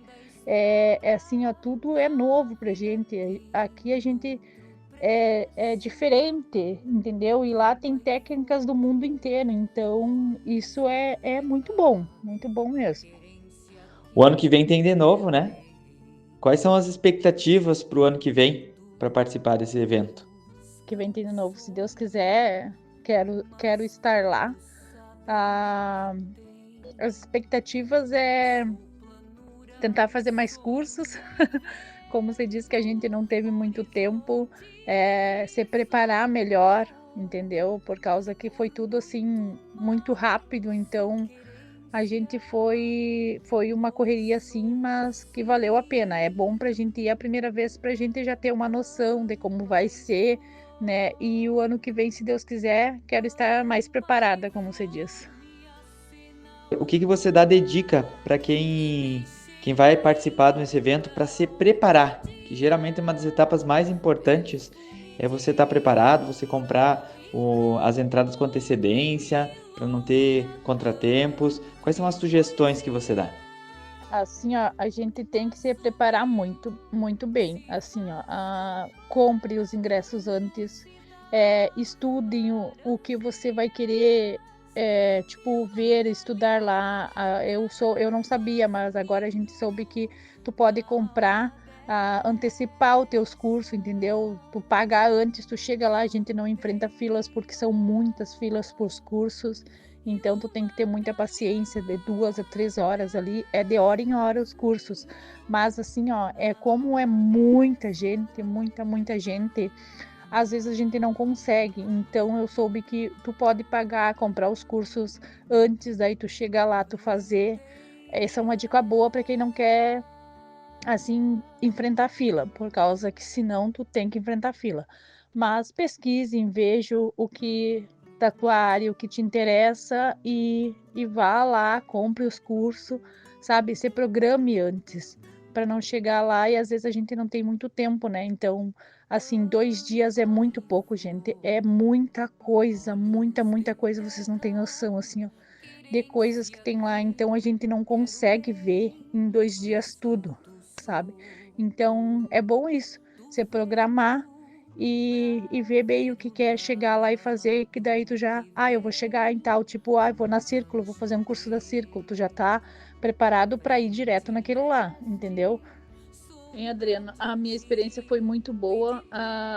assim, ó, tudo é novo pra gente. Aqui a gente é diferente, entendeu? E lá tem técnicas do mundo inteiro, então isso é muito bom mesmo. O ano que vem tem de novo, né? Quais são as expectativas para o ano que vem para participar desse evento? Que vem tem de novo, se Deus quiser, quero estar lá. As expectativas é tentar fazer mais cursos. Como você disse que a gente não teve muito tempo, se preparar melhor, entendeu? Por causa que foi tudo assim muito rápido, então a gente foi uma correria assim, mas que valeu a pena. É bom pra gente ir a primeira vez, pra gente já ter uma noção de como vai ser, né? E o ano que vem, se Deus quiser, quero estar mais preparada, como você diz. O que você dá de dica para quem vai participar desse evento para se preparar? Que geralmente é uma das etapas mais importantes, é você estar preparado, você comprar as entradas com antecedência, para não ter contratempos. Quais são as sugestões que você dá? Assim, ó, a gente tem que se preparar muito, muito bem. Assim, ó, compre os ingressos antes, estudem o que você vai querer, tipo, ver, estudar lá. Eu não sabia, mas agora a gente soube que tu pode comprar, antecipar os teus cursos, entendeu? Tu pagar antes, tu chega lá, a gente não enfrenta filas, porque são muitas filas por cursos. Então, tu tem que ter muita paciência, de 2 a 3 horas ali, de hora em hora os cursos. Mas assim, ó, como é muita gente, muita gente, às vezes a gente não consegue. Então, eu soube que tu pode pagar, comprar os cursos antes, daí tu chegar lá, tu fazer. essa é uma dica boa para quem não quer, assim, enfrentar fila, por causa que senão tu tem que enfrentar fila. Mas pesquise, veja o que da tua área, o que te interessa e vá lá, compre os cursos, sabe? Se programe antes, para não chegar lá e às vezes a gente não tem muito tempo, né? Então, assim, 2 dias é muito pouco, gente. É muita coisa, muita coisa. Vocês não têm noção, assim, ó, de coisas que tem lá. Então, a gente não consegue ver em 2 dias tudo, sabe? Então, é bom isso, se programar e ver bem o que quer chegar lá e fazer, que daí tu já, eu vou chegar em tal, tipo, eu vou na Círculo, vou fazer um curso da Círculo, tu já tá preparado para ir direto naquilo lá, entendeu? Hein, Adriana, a minha experiência foi muito boa.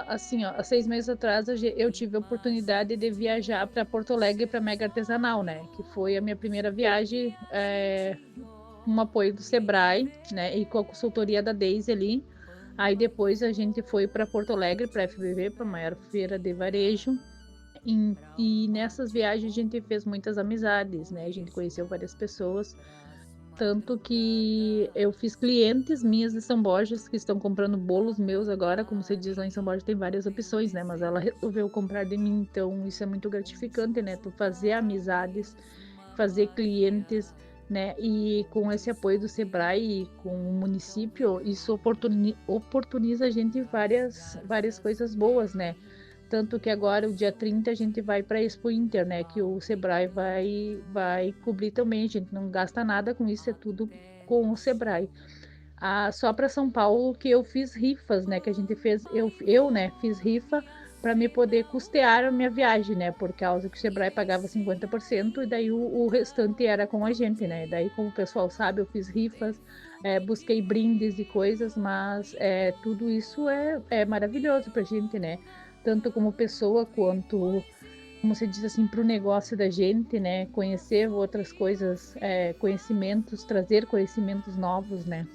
Assim, ó, há 6 meses atrás eu tive a oportunidade de viajar para Porto Alegre para Mega Artesanal, né? Que foi a minha primeira viagem, com o apoio do Sebrae, né? E com a consultoria da Daisy ali. Aí depois a gente foi para Porto Alegre, para a FBV, para a maior feira de varejo. E nessas viagens a gente fez muitas amizades, né? A gente conheceu várias pessoas. Tanto que eu fiz clientes minhas de São Borges que estão comprando bolos meus agora. Como você diz, lá em São Borges tem várias opções, né? Mas ela resolveu comprar de mim, então isso é muito gratificante, né? Tu fazer amizades, fazer clientes, né? E com esse apoio do Sebrae e com o município, isso oportuniza a gente várias coisas boas, né? Tanto que agora, o dia 30, a gente vai para a Expo Inter, né? Que o Sebrae vai cobrir também. A gente não gasta nada com isso, é tudo com o Sebrae. Só para São Paulo que eu fiz rifas, né? Que a gente fez, né, fiz rifa para me poder custear a minha viagem, né? Por causa que o Sebrae pagava 50% e daí o restante era com a gente, né? Daí, como o pessoal sabe, eu fiz rifas, busquei brindes e coisas, mas tudo isso é maravilhoso pra gente, né? Tanto como pessoa quanto, como se diz assim, para o negócio da gente, né? Conhecer outras coisas, conhecimentos, trazer conhecimentos novos, né?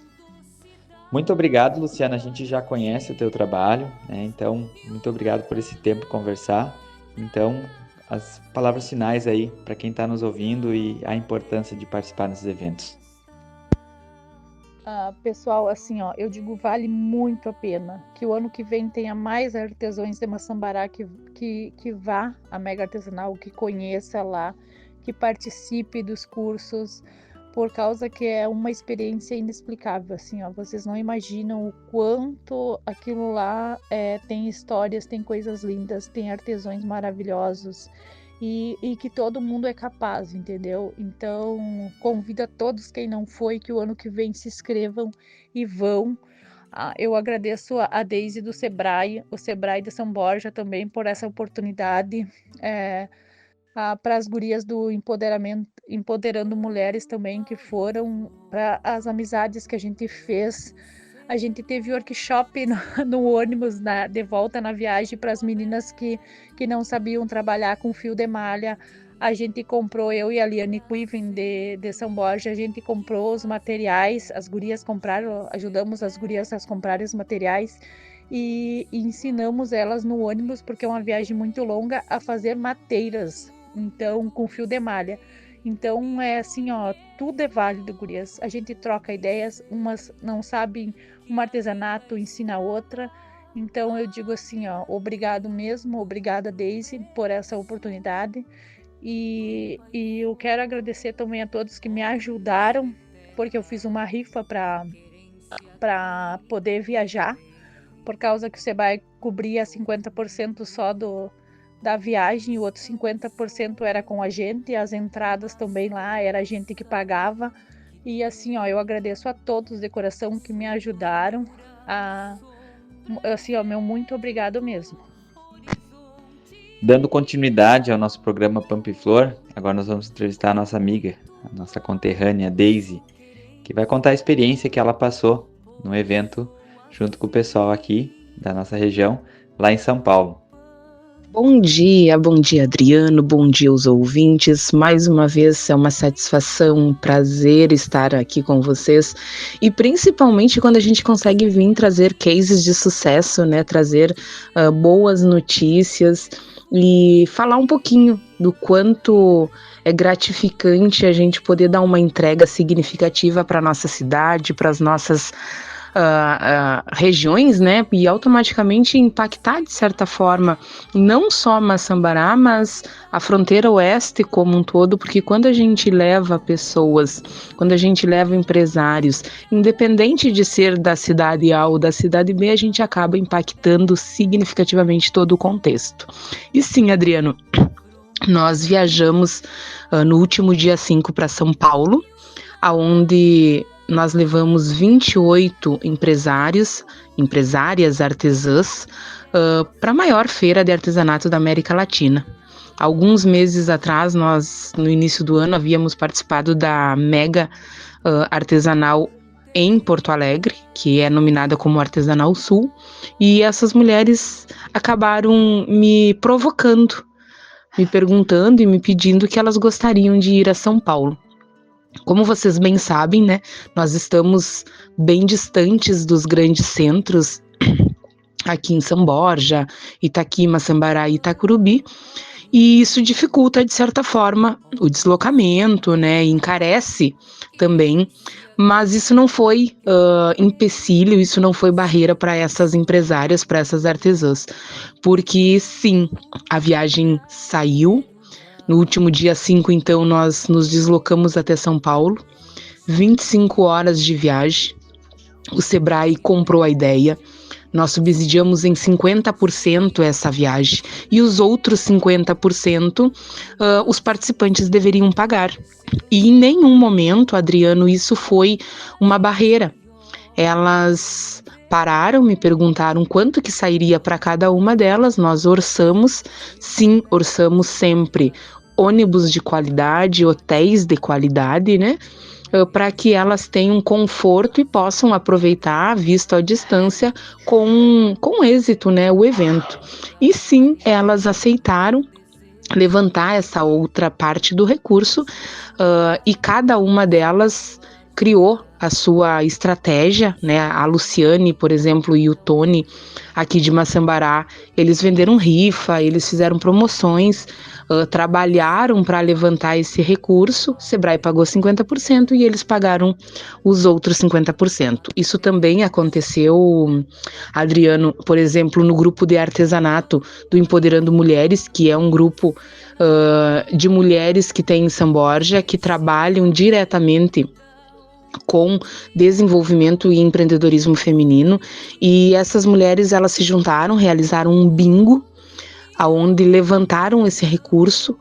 Muito obrigado, Luciana. A gente já conhece o teu trabalho, né? Então, muito obrigado por esse tempo conversar. Então, as palavras finais aí para quem está nos ouvindo e a importância de participar nesses eventos. Pessoal, assim, ó, eu digo, vale muito a pena que o ano que vem tenha mais artesãos de Maçambará que vá à Mega Artesanal, que conheça lá, que participe dos cursos, por causa que é uma experiência inexplicável, assim, ó, vocês não imaginam o quanto aquilo lá tem histórias, tem coisas lindas, tem artesãos maravilhosos, e que todo mundo é capaz, entendeu? Então, convido a todos quem não foi, que o ano que vem se inscrevam e vão. Eu agradeço a Daisy do Sebrae, o Sebrae de São Borja também por essa oportunidade, para as gurias do empoderamento, empoderando mulheres também, que foram, para as amizades que a gente fez. A gente teve workshop no ônibus de volta na viagem para as meninas que não sabiam trabalhar com fio de malha. A gente comprou, eu e a Liane Quiven de São Borja, a gente comprou os materiais, as gurias compraram, ajudamos as gurias a comprarem os materiais e ensinamos elas no ônibus, porque é uma viagem muito longa, a fazer mateiras, então com fio de malha. Então é assim, ó, tudo é válido, gurias. A gente troca ideias, umas não sabem um artesanato, ensina a outra. Então eu digo assim, ó, obrigado mesmo, obrigada Daisy por essa oportunidade. E eu quero agradecer também a todos que me ajudaram, porque eu fiz uma rifa para poder viajar, por causa que o Sebrae cobria 50% só da viagem, e o outro 50% era com a gente, e as entradas também lá era a gente que pagava. E assim, ó, eu agradeço a todos de coração que me ajudaram. Assim, ó, meu muito obrigado mesmo. Dando continuidade ao nosso programa Pampa e Flor, agora nós vamos entrevistar a nossa amiga, a nossa conterrânea Daisy, que vai contar a experiência que ela passou no evento junto com o pessoal aqui da nossa região, lá em São Paulo. Bom dia Adriano, bom dia aos ouvintes. Mais uma vez é uma satisfação, um prazer estar aqui com vocês, e principalmente quando a gente consegue vir trazer cases de sucesso, né, trazer boas notícias. e falar um pouquinho do quanto é gratificante a gente poder dar uma entrega significativa para a nossa cidade, para as nossas regiões, né, e automaticamente impactar de certa forma não só Maçambará, mas a fronteira oeste como um todo, porque quando a gente leva pessoas, quando a gente leva empresários, independente de ser da cidade A ou da cidade B, a gente acaba impactando significativamente todo o contexto. E sim, Adriano, nós viajamos no último dia 5 para São Paulo, aonde nós levamos 28 empresárias artesãs para a maior feira de artesanato da América Latina. Alguns meses atrás, nós, no início do ano, havíamos participado da Mega Artesanal em Porto Alegre, que é nominada como Artesanal Sul, e essas mulheres acabaram me provocando, me perguntando e me pedindo que elas gostariam de ir a São Paulo. Como vocês bem sabem, né, nós estamos bem distantes dos grandes centros aqui em São Borja, Itaqui, Maçambará e Itacurubi, e isso dificulta, de certa forma, o deslocamento, né, encarece também, mas isso não foi empecilho, isso não foi barreira para essas empresárias, para essas artesãs, porque sim, a viagem saiu. No último dia 5, então, nós nos deslocamos até São Paulo, 25 horas de viagem. O Sebrae comprou a ideia, nós subsidiamos em 50% essa viagem e os outros 50% os participantes deveriam pagar. E em nenhum momento, Adriano, isso foi uma barreira. Elas pararam, me perguntaram quanto que sairia para cada uma delas, nós orçamos, sim, orçamos sempre ônibus de qualidade, hotéis de qualidade, né, para que elas tenham conforto e possam aproveitar, visto à distância, com êxito, né, o evento. E sim, elas aceitaram levantar essa outra parte do recurso e cada uma delas criou a sua estratégia, né? A Luciane, por exemplo, e o Tony, aqui de Maçambará, eles venderam rifa, eles fizeram promoções, trabalharam para levantar esse recurso. O Sebrae pagou 50% e eles pagaram os outros 50%. Isso também aconteceu, Adriano, por exemplo, no grupo de artesanato do Empoderando Mulheres, que é um grupo de mulheres que tem em São Borja, que trabalham diretamente com desenvolvimento e empreendedorismo feminino, e essas mulheres elas se juntaram, realizaram um bingo, aonde levantaram esse recurso,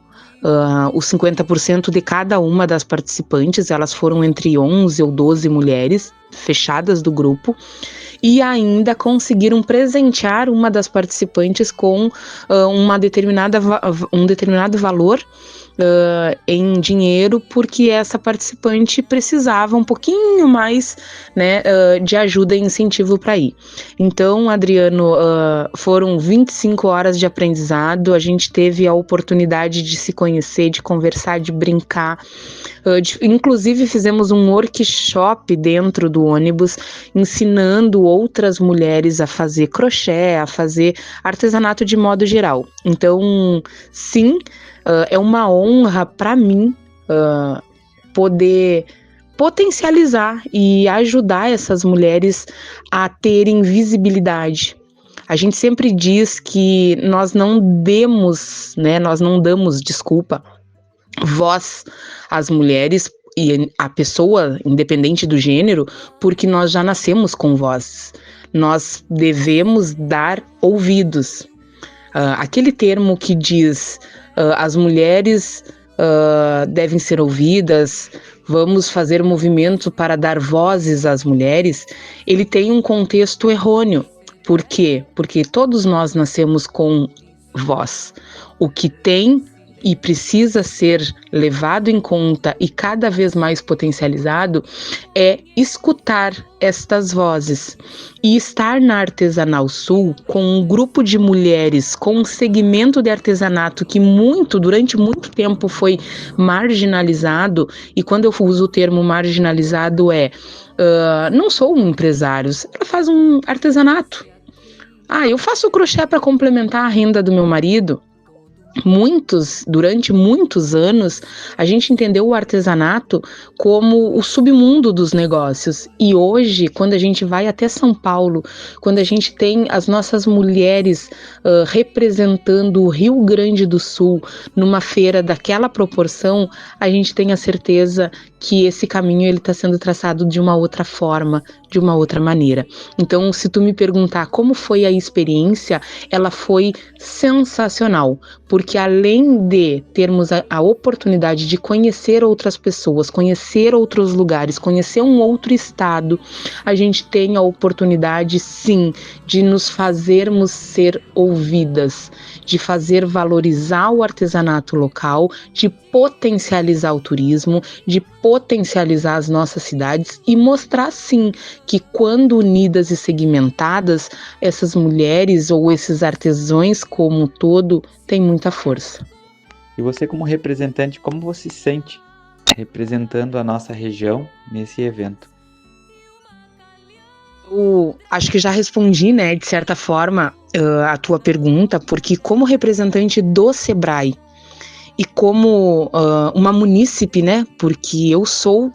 os 50% de cada uma das participantes, elas foram entre 11 ou 12 mulheres fechadas do grupo, e ainda conseguiram presentear uma das participantes com um determinado valor em dinheiro, porque essa participante precisava um pouquinho mais, né, de ajuda e incentivo para ir. Então, Adriano, foram 25 horas de aprendizado, a gente teve a oportunidade de se conhecer, de conversar, de brincar, inclusive fizemos um workshop dentro do ônibus, ensinando outras mulheres a fazer crochê, a fazer artesanato de modo geral. Então, sim, é uma honra para mim poder potencializar e ajudar essas mulheres a terem visibilidade. A gente sempre diz que nós não damos voz às mulheres e a pessoa, independente do gênero, porque nós já nascemos com voz. Nós devemos dar ouvidos. Aquele termo que diz as mulheres devem ser ouvidas, vamos fazer movimento para dar vozes às mulheres, ele tem um contexto errôneo. Por quê? Porque todos nós nascemos com voz. O que tem e precisa ser levado em conta e cada vez mais potencializado é escutar estas vozes e estar na Artesanal Sul com um grupo de mulheres com um segmento de artesanato que durante muito tempo foi marginalizado, e quando eu uso o termo marginalizado não sou um empresário, ela faz um artesanato. Eu faço crochê para complementar a renda do meu marido. durante muitos anos, a gente entendeu o artesanato como o submundo dos negócios. E hoje, quando a gente vai até São Paulo, quando a gente tem as nossas mulheres representando o Rio Grande do Sul numa feira daquela proporção, a gente tem a certeza que esse caminho ele está sendo traçado de uma outra forma, de uma outra maneira. Então, se tu me perguntar como foi a experiência, ela foi sensacional, porque além de termos a oportunidade de conhecer outras pessoas, conhecer outros lugares, conhecer um outro estado, a gente tem a oportunidade, sim, de nos fazermos ser ouvidas, de fazer valorizar o artesanato local, de potencializar o turismo, de potencializar as nossas cidades e mostrar, sim, que quando unidas e segmentadas, essas mulheres ou esses artesãos como um todo têm muita força. E você, como representante, como você se sente representando a nossa região nesse evento? Eu acho que já respondi, né, de certa forma, a tua pergunta, porque como representante do Sebrae e como uma munícipe, né, porque eu sou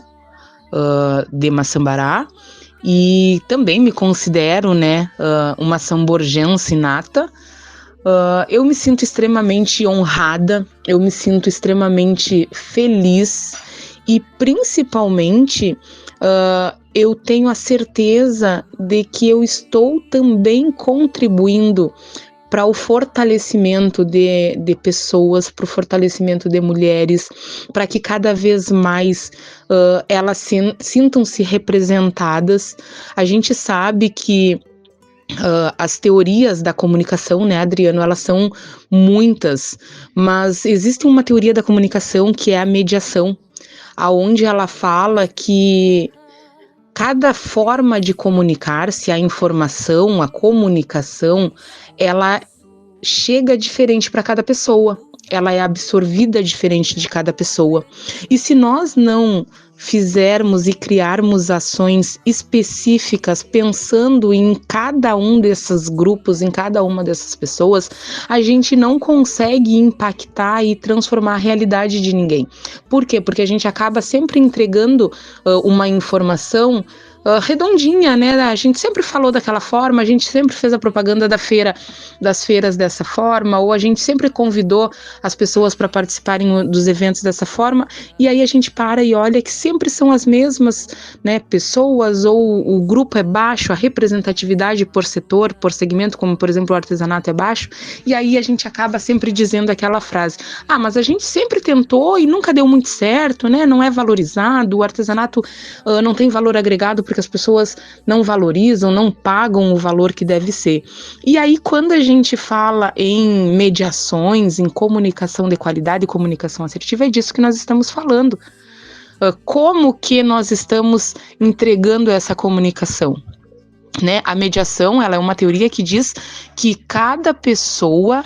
de Massambará e também me considero, né, uma samborgense nata, eu me sinto extremamente honrada, eu me sinto extremamente feliz e principalmente eu tenho a certeza de que eu estou também contribuindo para o fortalecimento de pessoas, para o fortalecimento de mulheres, para que cada vez mais elas sintam-se representadas. A gente sabe que as teorias da comunicação, né, Adriano, elas são muitas, mas existe uma teoria da comunicação que é a mediação, aonde ela fala que cada forma de comunicar-se, a informação, a comunicação, ela chega diferente para cada pessoa, ela é absorvida diferente de cada pessoa. E se nós não fizermos e criarmos ações específicas pensando em cada um desses grupos, em cada uma dessas pessoas, a gente não consegue impactar e transformar a realidade de ninguém. Por quê? Porque a gente acaba sempre entregando uma informação redondinha, né? A gente sempre falou daquela forma, a gente sempre fez a propaganda das feiras dessa forma, ou a gente sempre convidou as pessoas para participarem dos eventos dessa forma, e aí a gente para e olha que sempre são as mesmas, né, pessoas, ou o grupo é baixo, a representatividade por setor, por segmento, como por exemplo o artesanato é baixo, e aí a gente acaba sempre dizendo aquela frase: mas a gente sempre tentou e nunca deu muito certo, né? Não é valorizado, o artesanato não tem valor agregado porque as pessoas não valorizam, não pagam o valor que deve ser. E aí, quando a gente fala em mediações, em comunicação de qualidade e comunicação assertiva, é disso que nós estamos falando. Como que nós estamos entregando essa comunicação? Né? A mediação, ela é uma teoria que diz que cada pessoa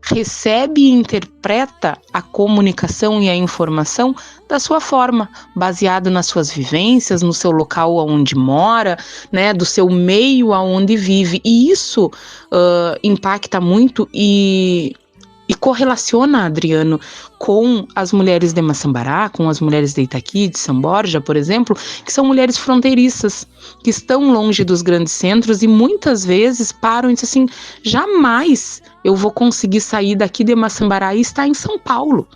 recebe e interpreta a comunicação e a informação da sua forma, baseado nas suas vivências, no seu local onde mora, né, do seu meio aonde vive. E isso impacta muito e correlaciona, Adriano, com as mulheres de Massambará, com as mulheres de Itaqui, de São Borja, por exemplo, que são mulheres fronteiriças, que estão longe dos grandes centros e muitas vezes param e dizem assim: jamais eu vou conseguir sair daqui de Massambará e estar em São Paulo.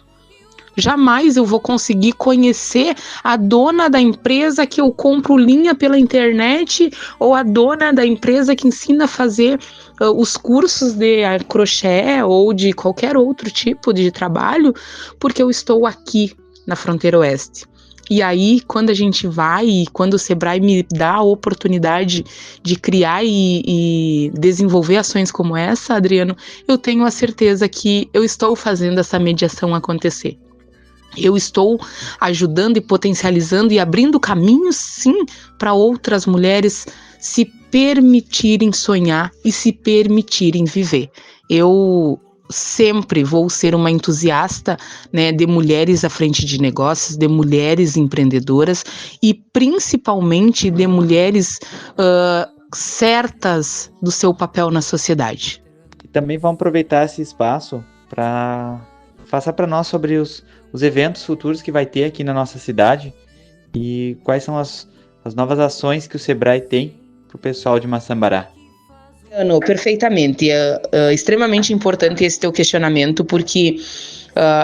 Jamais eu vou conseguir conhecer a dona da empresa que eu compro linha pela internet ou a dona da empresa que ensina a fazer os cursos de crochê ou de qualquer outro tipo de trabalho, porque eu estou aqui na fronteira oeste. E aí, quando a gente vai e quando o Sebrae me dá a oportunidade de criar e desenvolver ações como essa, Adriano, eu tenho a certeza que eu estou fazendo essa mediação acontecer. Eu estou ajudando e potencializando e abrindo caminhos, sim, para outras mulheres se permitirem sonhar e se permitirem viver. Eu sempre vou ser uma entusiasta, né, de mulheres à frente de negócios, de mulheres empreendedoras e principalmente de mulheres certas do seu papel na sociedade. E também vamos aproveitar esse espaço para passar para nós sobre os eventos futuros que vai ter aqui na nossa cidade e quais são as novas ações que o Sebrae tem para o pessoal de Maçambará. Perfeitamente. É extremamente importante esse teu questionamento, porque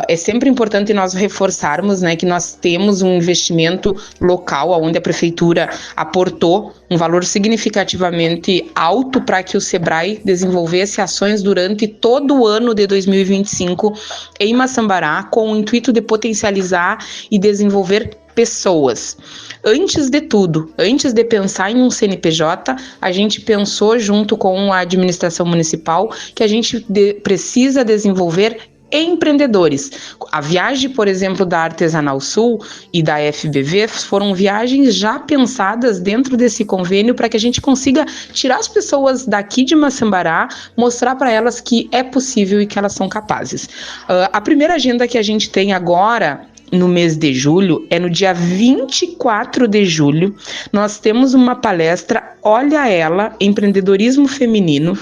é sempre importante nós reforçarmos, né, que nós temos um investimento local, onde a prefeitura aportou um valor significativamente alto para que o Sebrae desenvolvesse ações durante todo o ano de 2025 em Maçambará, com o intuito de potencializar e desenvolver pessoas. Antes de tudo, antes de pensar em um CNPJ, a gente pensou junto com a administração municipal que a gente precisa desenvolver empreendedores. A viagem, por exemplo, da Artesanal Sul e da FBV foram viagens já pensadas dentro desse convênio para que a gente consiga tirar as pessoas daqui de Maçambará, mostrar para elas que é possível e que elas são capazes. A primeira agenda que a gente tem agora, no mês de julho, é no dia 24 de julho, nós temos uma palestra, Olha Ela, Empreendedorismo Feminino,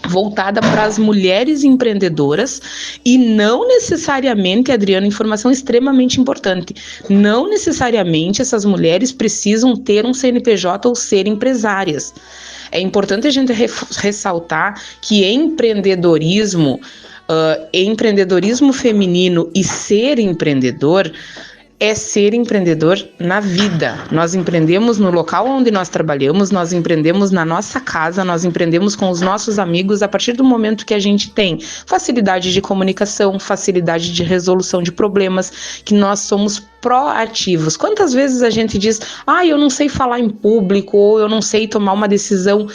voltada para as mulheres empreendedoras e não necessariamente, Adriana, informação extremamente importante, não necessariamente essas mulheres precisam ter um CNPJ ou ser empresárias. É importante a gente ressaltar que empreendedorismo feminino e ser empreendedor é ser empreendedor na vida. Nós empreendemos no local onde nós trabalhamos, nós empreendemos na nossa casa, nós empreendemos com os nossos amigos a partir do momento que a gente tem facilidade de comunicação, facilidade de resolução de problemas, que nós somos proativos. Quantas vezes a gente diz, eu não sei falar em público, ou eu não sei tomar uma decisão,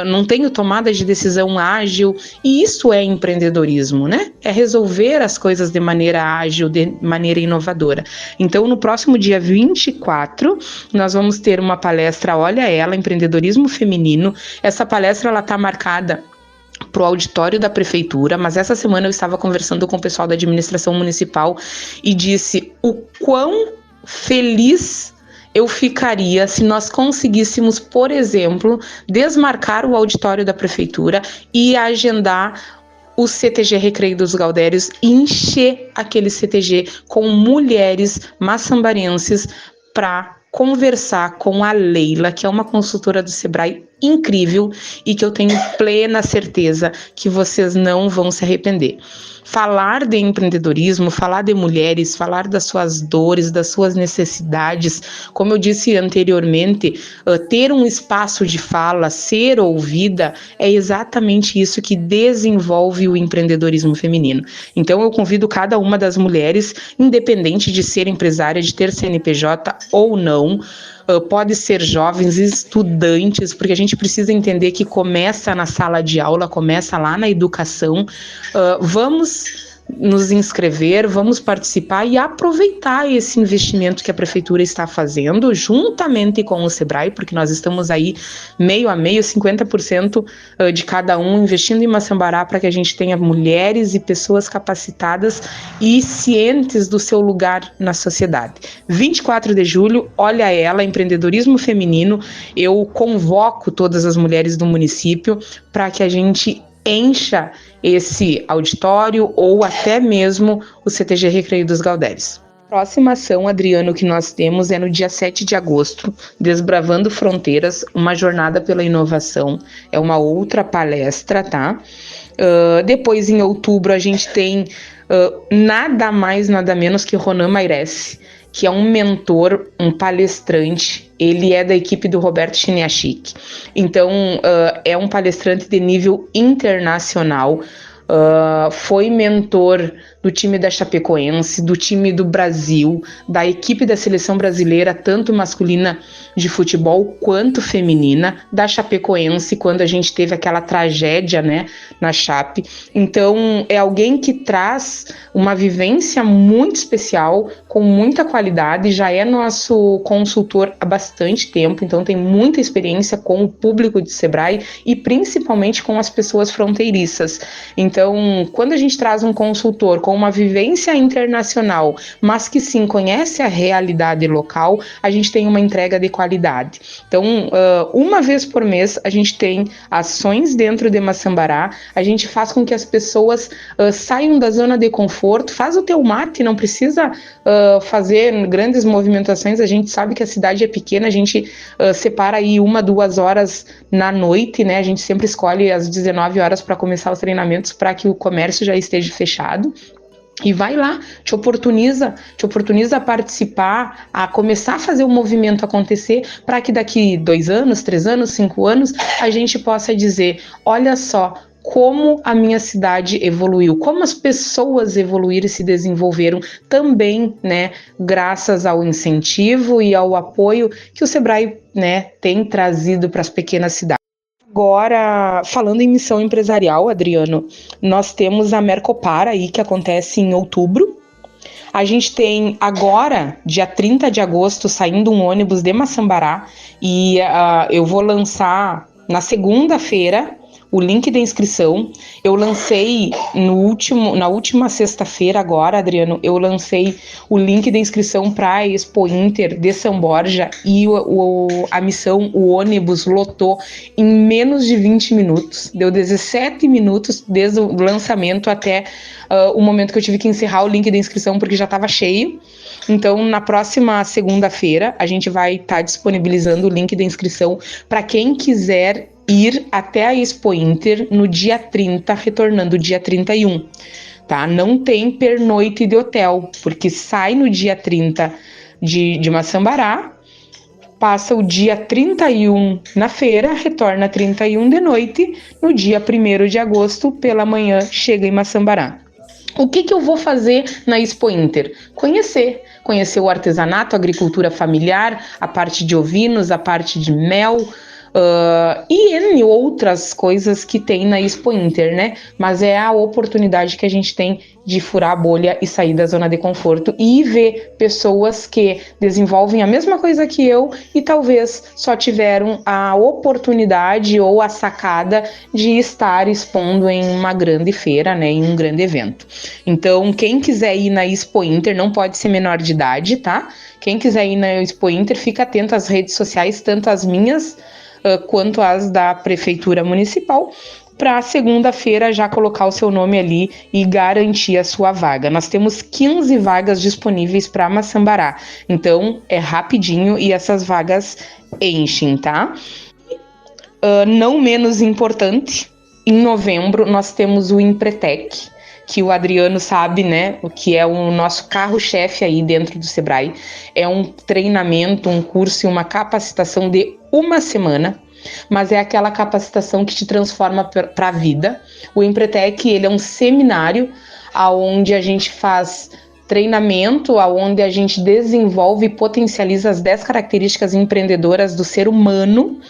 não tenho tomada de decisão ágil, e isso é empreendedorismo, né? É resolver as coisas de maneira ágil, de maneira inovadora. Então, no próximo dia 24, nós vamos ter uma palestra, Olha Ela, Empreendedorismo Feminino. Essa palestra, ela está marcada para o auditório da prefeitura, mas essa semana eu estava conversando com o pessoal da administração municipal e disse o quão feliz eu ficaria se nós conseguíssemos, por exemplo, desmarcar o auditório da prefeitura e agendar o CTG Recreio dos Gaudérios e encher aquele CTG com mulheres maçambarenses para conversar com a Leila, que é uma consultora do Sebrae incrível e que eu tenho plena certeza que vocês não vão se arrepender. Falar de empreendedorismo, falar de mulheres, falar das suas dores, das suas necessidades, como eu disse anteriormente, ter um espaço de fala, ser ouvida, é exatamente isso que desenvolve o empreendedorismo feminino. Então eu convido cada uma das mulheres, independente de ser empresária, de ter CNPJ ou não, pode ser jovens, estudantes, porque a gente precisa entender que começa na sala de aula, começa lá na educação. Vamos nos inscrever, vamos participar e aproveitar esse investimento que a prefeitura está fazendo, juntamente com o Sebrae, porque nós estamos aí meio a meio, 50% de cada um investindo em Maçambará para que a gente tenha mulheres e pessoas capacitadas e cientes do seu lugar na sociedade. 24 de julho, Olha Ela, Empreendedorismo Feminino. Eu convoco todas as mulheres do município para que a gente encha esse auditório ou até mesmo o CTG Recreio dos Gaudérios. Próxima ação, Adriano, que nós temos é no dia 7 de agosto, Desbravando Fronteiras, uma jornada pela inovação. É uma outra palestra, tá? Depois, em outubro, a gente tem nada mais, nada menos que Ronan Mairesse, que é um mentor, um palestrante. Ele é da equipe do Roberto Chiniachik. Então, é um palestrante de nível internacional. Foi mentor do time da Chapecoense, do time do Brasil, da equipe da seleção brasileira, tanto masculina de futebol quanto feminina, da Chapecoense, quando a gente teve aquela tragédia, né, na Chape. Então, é alguém que traz uma vivência muito especial, com muita qualidade, já é nosso consultor há bastante tempo, então tem muita experiência com o público de Sebrae e principalmente com as pessoas fronteiriças. Então, quando a gente traz um consultor com uma vivência internacional, mas que sim conhece a realidade local, a gente tem uma entrega de qualidade. Então, uma vez por mês, a gente tem ações dentro de Maçambará, a gente faz com que as pessoas saiam da zona de conforto, faz o teu mate, não precisa fazer grandes movimentações, a gente sabe que a cidade é pequena, a gente separa aí 1-2 horas na noite, né? A gente sempre escolhe às 19 horas para começar os treinamentos para que o comércio já esteja fechado. E vai lá, te oportuniza a participar, a começar a fazer o movimento acontecer, para que daqui 2 anos, 3 anos, 5 anos, a gente possa dizer, olha só, como a minha cidade evoluiu, como as pessoas evoluíram e se desenvolveram também, né, graças ao incentivo e ao apoio que o Sebrae, né, tem trazido para as pequenas cidades. Agora, falando em missão empresarial, Adriano, nós temos a Mercopar aí, que acontece em outubro. A gente tem agora, dia 30 de agosto, saindo um ônibus de Maçambará, e eu vou lançar na segunda-feira o link de inscrição. Eu lancei na última sexta-feira agora, Adriano, eu lancei o link de inscrição para a Expo Inter de São Borja e a missão, o ônibus lotou em menos de 20 minutos. Deu 17 minutos desde o lançamento até o momento que eu tive que encerrar o link de inscrição porque já estava cheio. Então, na próxima segunda-feira, a gente vai estar disponibilizando o link de inscrição para quem quiser ir até a Expo Inter no dia 30, retornando dia 31, tá? Não tem pernoite de hotel, porque sai no dia 30 de Maçambará, passa o dia 31 na feira, retorna 31 de noite, no dia 1º de agosto, pela manhã, chega em Maçambará. O que eu vou fazer na Expo Inter? Conhecer o artesanato, a agricultura familiar, a parte de ovinos, a parte de mel, e N outras coisas que tem na Expo Inter, né? Mas é a oportunidade que a gente tem de furar a bolha e sair da zona de conforto e ver pessoas que desenvolvem a mesma coisa que eu e talvez só tiveram a oportunidade ou a sacada de estar expondo em uma grande feira, né? Em um grande evento. Então, quem quiser ir na Expo Inter, não pode ser menor de idade, tá? Quem quiser ir na Expo Inter, fica atento às redes sociais, tanto as minhas quanto as da Prefeitura Municipal, para segunda-feira já colocar o seu nome ali e garantir a sua vaga. Nós temos 15 vagas disponíveis para Maçambará, então é rapidinho e essas vagas enchem, tá? Não menos importante, em novembro nós temos o Empretec, que o Adriano sabe, né, o que é o nosso carro-chefe aí dentro do Sebrae. É um treinamento, um curso e uma capacitação de 1 semana, mas é aquela capacitação que te transforma para a vida. O Empretec, ele é um seminário onde a gente faz treinamento, onde a gente desenvolve e potencializa as 10 características empreendedoras do ser humano.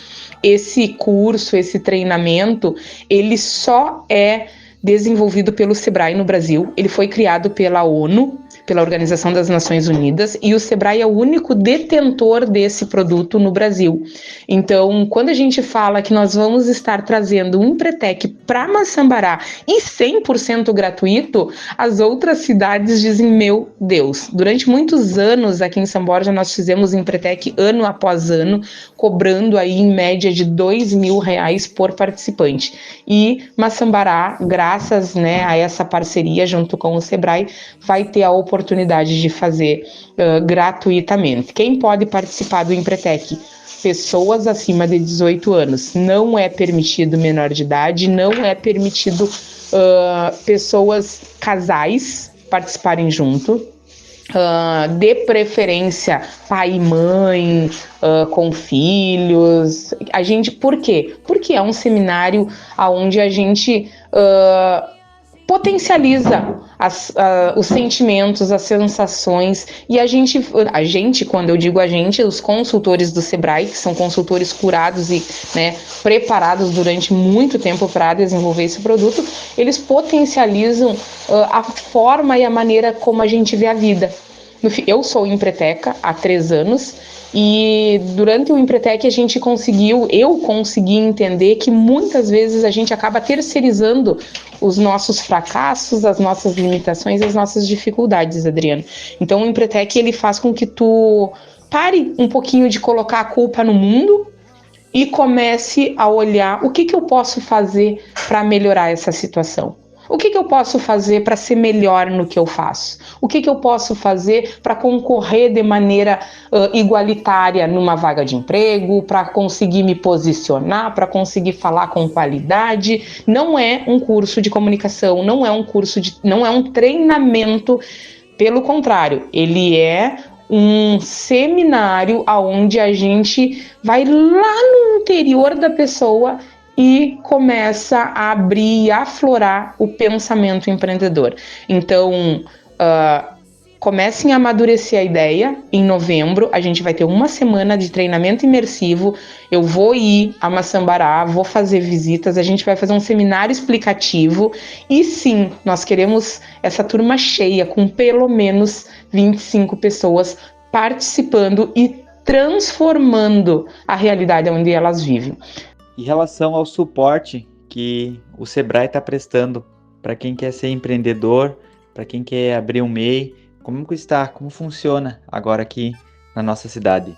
Esse curso, esse treinamento, ele só é desenvolvido pelo Sebrae no Brasil. Ele foi criado pela ONU, pela Organização das Nações Unidas, e o Sebrae é o único detentor desse produto no Brasil. Então, quando a gente fala que nós vamos estar trazendo um Empretec para Maçambará e 100% gratuito, as outras cidades dizem, meu Deus. Durante muitos anos aqui em São Borja nós fizemos Empretec ano após ano, cobrando aí em média de R$2.000 por participante. E Maçambará, graças, né, a essa parceria junto com o Sebrae, vai ter a oportunidade de fazer gratuitamente. Quem pode participar do Empretec? Pessoas acima de 18 anos. Não é permitido menor de idade, não é permitido pessoas, casais, participarem junto. De preferência pai e mãe, com filhos. Por quê? Porque é um seminário onde a gente potencializa os sentimentos, as sensações, e a gente, quando eu digo a gente, os consultores do Sebrae, que são consultores curados e, né, preparados durante muito tempo para desenvolver esse produto, eles potencializam a forma e a maneira como a gente vê a vida. Eu sou empreteca há 3 anos e durante o Empretec eu consegui entender que muitas vezes a gente acaba terceirizando os nossos fracassos, as nossas limitações, as nossas dificuldades, Adriano. Então o Empretec ele faz com que tu pare um pouquinho de colocar a culpa no mundo e comece a olhar o que eu posso fazer para melhorar essa situação. O que eu posso fazer para ser melhor no que eu faço? O que eu posso fazer para concorrer de maneira igualitária numa vaga de emprego, para conseguir me posicionar, para conseguir falar com qualidade? Não é um curso de comunicação, não é um treinamento, pelo contrário, ele é um seminário onde a gente vai lá no interior da pessoa e começa a abrir e aflorar o pensamento empreendedor. Então, comecem a amadurecer a ideia. Em novembro, a gente vai ter uma semana de treinamento imersivo. Eu vou ir a Maçambará, vou fazer visitas, a gente vai fazer um seminário explicativo. E sim, nós queremos essa turma cheia, com pelo menos 25 pessoas participando e transformando a realidade onde elas vivem. Em relação ao suporte que o Sebrae está prestando para quem quer ser empreendedor, para quem quer abrir um MEI, como funciona agora aqui na nossa cidade?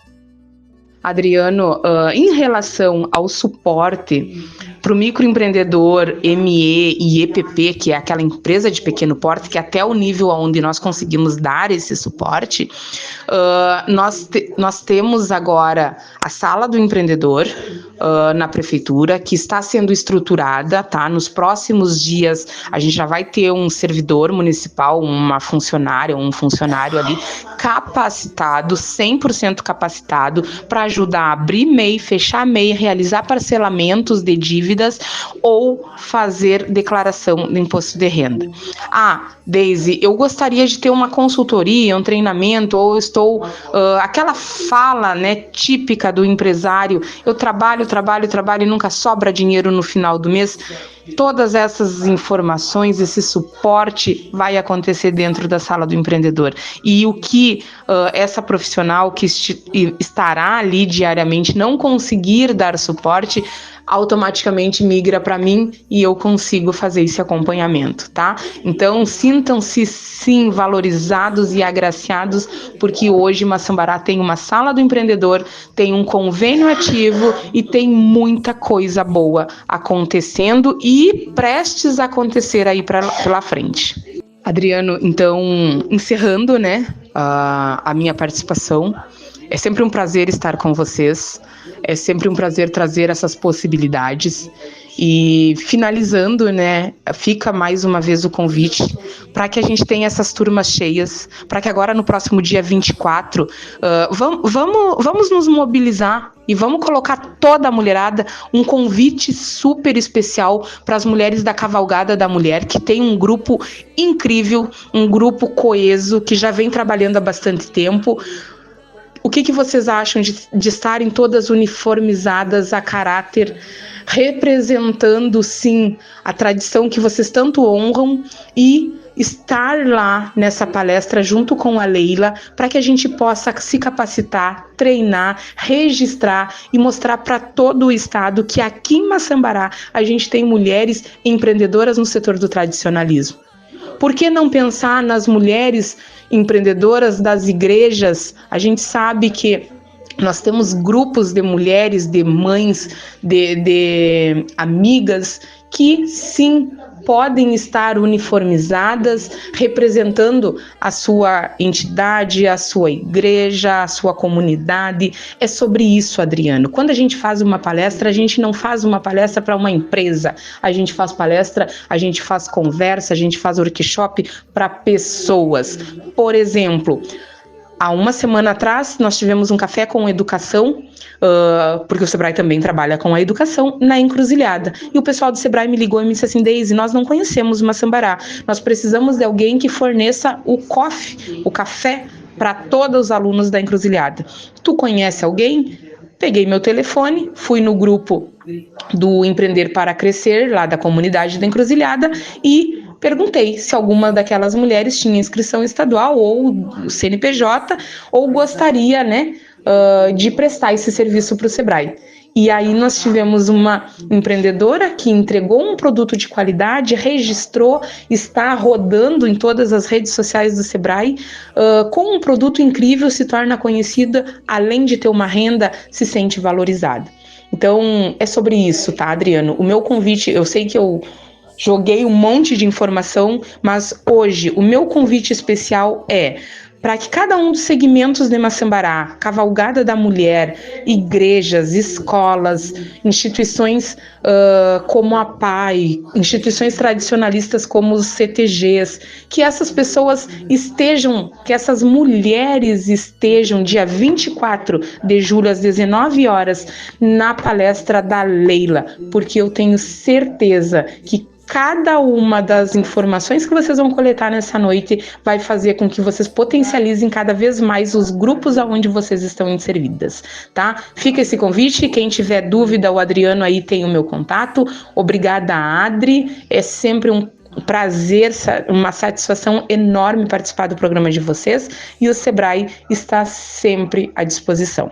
Adriano, em relação ao suporte para o microempreendedor ME e EPP, que é aquela empresa de pequeno porte, que é até o nível onde nós conseguimos dar esse suporte, nós temos agora a sala do empreendedor na prefeitura, que está sendo estruturada, tá? Nos próximos dias a gente já vai ter um servidor municipal, uma funcionária, um funcionário ali capacitado, 100% capacitado, para ajudar a abrir MEI, fechar MEI, realizar parcelamentos de dívidas ou fazer declaração do imposto de renda. Deise, eu gostaria de ter uma consultoria, um treinamento, ou estou... aquela fala, né, típica do empresário, eu trabalho e nunca sobra dinheiro no final do mês. Todas essas informações, esse suporte vai acontecer dentro da sala do empreendedor. E o que essa profissional que estará ali diariamente não conseguir dar suporte, automaticamente migra para mim e eu consigo fazer esse acompanhamento, tá? Então, sintam-se sim valorizados e agraciados, porque hoje Maçambará tem uma sala do empreendedor, tem um convênio ativo e tem muita coisa boa acontecendo e prestes a acontecer aí pela frente. Adriano, então, encerrando, né, a minha participação, é sempre um prazer estar com vocês, é sempre um prazer trazer essas possibilidades. E finalizando, né, fica mais uma vez o convite para que a gente tenha essas turmas cheias, para que agora no próximo dia 24, vamos nos mobilizar e vamos colocar toda a mulherada, um convite super especial para as mulheres da Cavalgada da Mulher, que tem um grupo incrível, um grupo coeso, que já vem trabalhando há bastante tempo. O que vocês acham de estarem todas uniformizadas a caráter, representando, sim, a tradição que vocês tanto honram e estar lá nessa palestra junto com a Leila para que a gente possa se capacitar, treinar, registrar e mostrar para todo o estado que aqui em Maçambará a gente tem mulheres empreendedoras no setor do tradicionalismo. Por que não pensar nas mulheres empreendedoras das igrejas? A gente sabe que nós temos grupos de mulheres, de mães, de amigas que sim podem estar uniformizadas, representando a sua entidade, a sua igreja, a sua comunidade. É sobre isso, Adriano. Quando a gente faz uma palestra, a gente não faz uma palestra para uma empresa. A gente faz palestra, a gente faz conversa, a gente faz workshop para pessoas. Por exemplo, há uma semana atrás, nós tivemos um café com educação, porque o Sebrae também trabalha com a educação, na Encruzilhada. E o pessoal do Sebrae me ligou e me disse assim: Deise, nós não conhecemos Maçambará, nós precisamos de alguém que forneça o café para todos os alunos da Encruzilhada. Tu conhece alguém? Peguei meu telefone, fui no grupo do Empreender para Crescer, lá da comunidade da Encruzilhada, e perguntei se alguma daquelas mulheres tinha inscrição estadual ou CNPJ ou gostaria, né, de prestar esse serviço para o Sebrae. E aí nós tivemos uma empreendedora que entregou um produto de qualidade, registrou, está rodando em todas as redes sociais do Sebrae, com um produto incrível, se torna conhecida, além de ter uma renda, se sente valorizada. Então, é sobre isso, tá, Adriano? O meu convite, eu sei que eu joguei um monte de informação, mas hoje o meu convite especial é para que cada um dos segmentos de Maçambará, Cavalgada da Mulher, igrejas, escolas, instituições como a PAI, instituições tradicionalistas como os CTGs, que essas pessoas estejam, que essas mulheres estejam dia 24 de julho às 19 horas na palestra da Leila, porque eu tenho certeza que cada uma das informações que vocês vão coletar nessa noite vai fazer com que vocês potencializem cada vez mais os grupos aonde vocês estão inseridas, tá? Fica esse convite, quem tiver dúvida, o Adriano aí tem o meu contato. Obrigada, Adri, é sempre um prazer, uma satisfação enorme participar do programa de vocês e o Sebrae está sempre à disposição.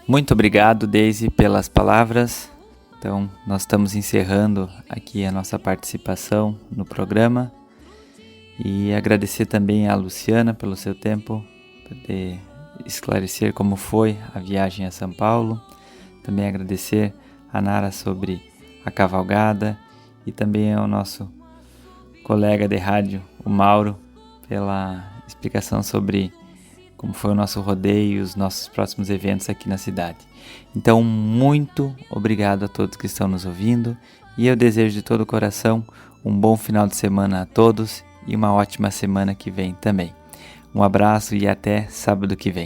Muito obrigado, Deise, pelas palavras. Então, nós estamos encerrando aqui a nossa participação no programa e agradecer também a Luciana pelo seu tempo, poder esclarecer como foi a viagem a São Paulo. Também agradecer a Nara sobre a cavalgada e também ao nosso colega de rádio, o Mauro, pela explicação sobre como foi o nosso rodeio e os nossos próximos eventos aqui na cidade. Então, muito obrigado a todos que estão nos ouvindo e eu desejo de todo o coração um bom final de semana a todos e uma ótima semana que vem também. Um abraço e até sábado que vem.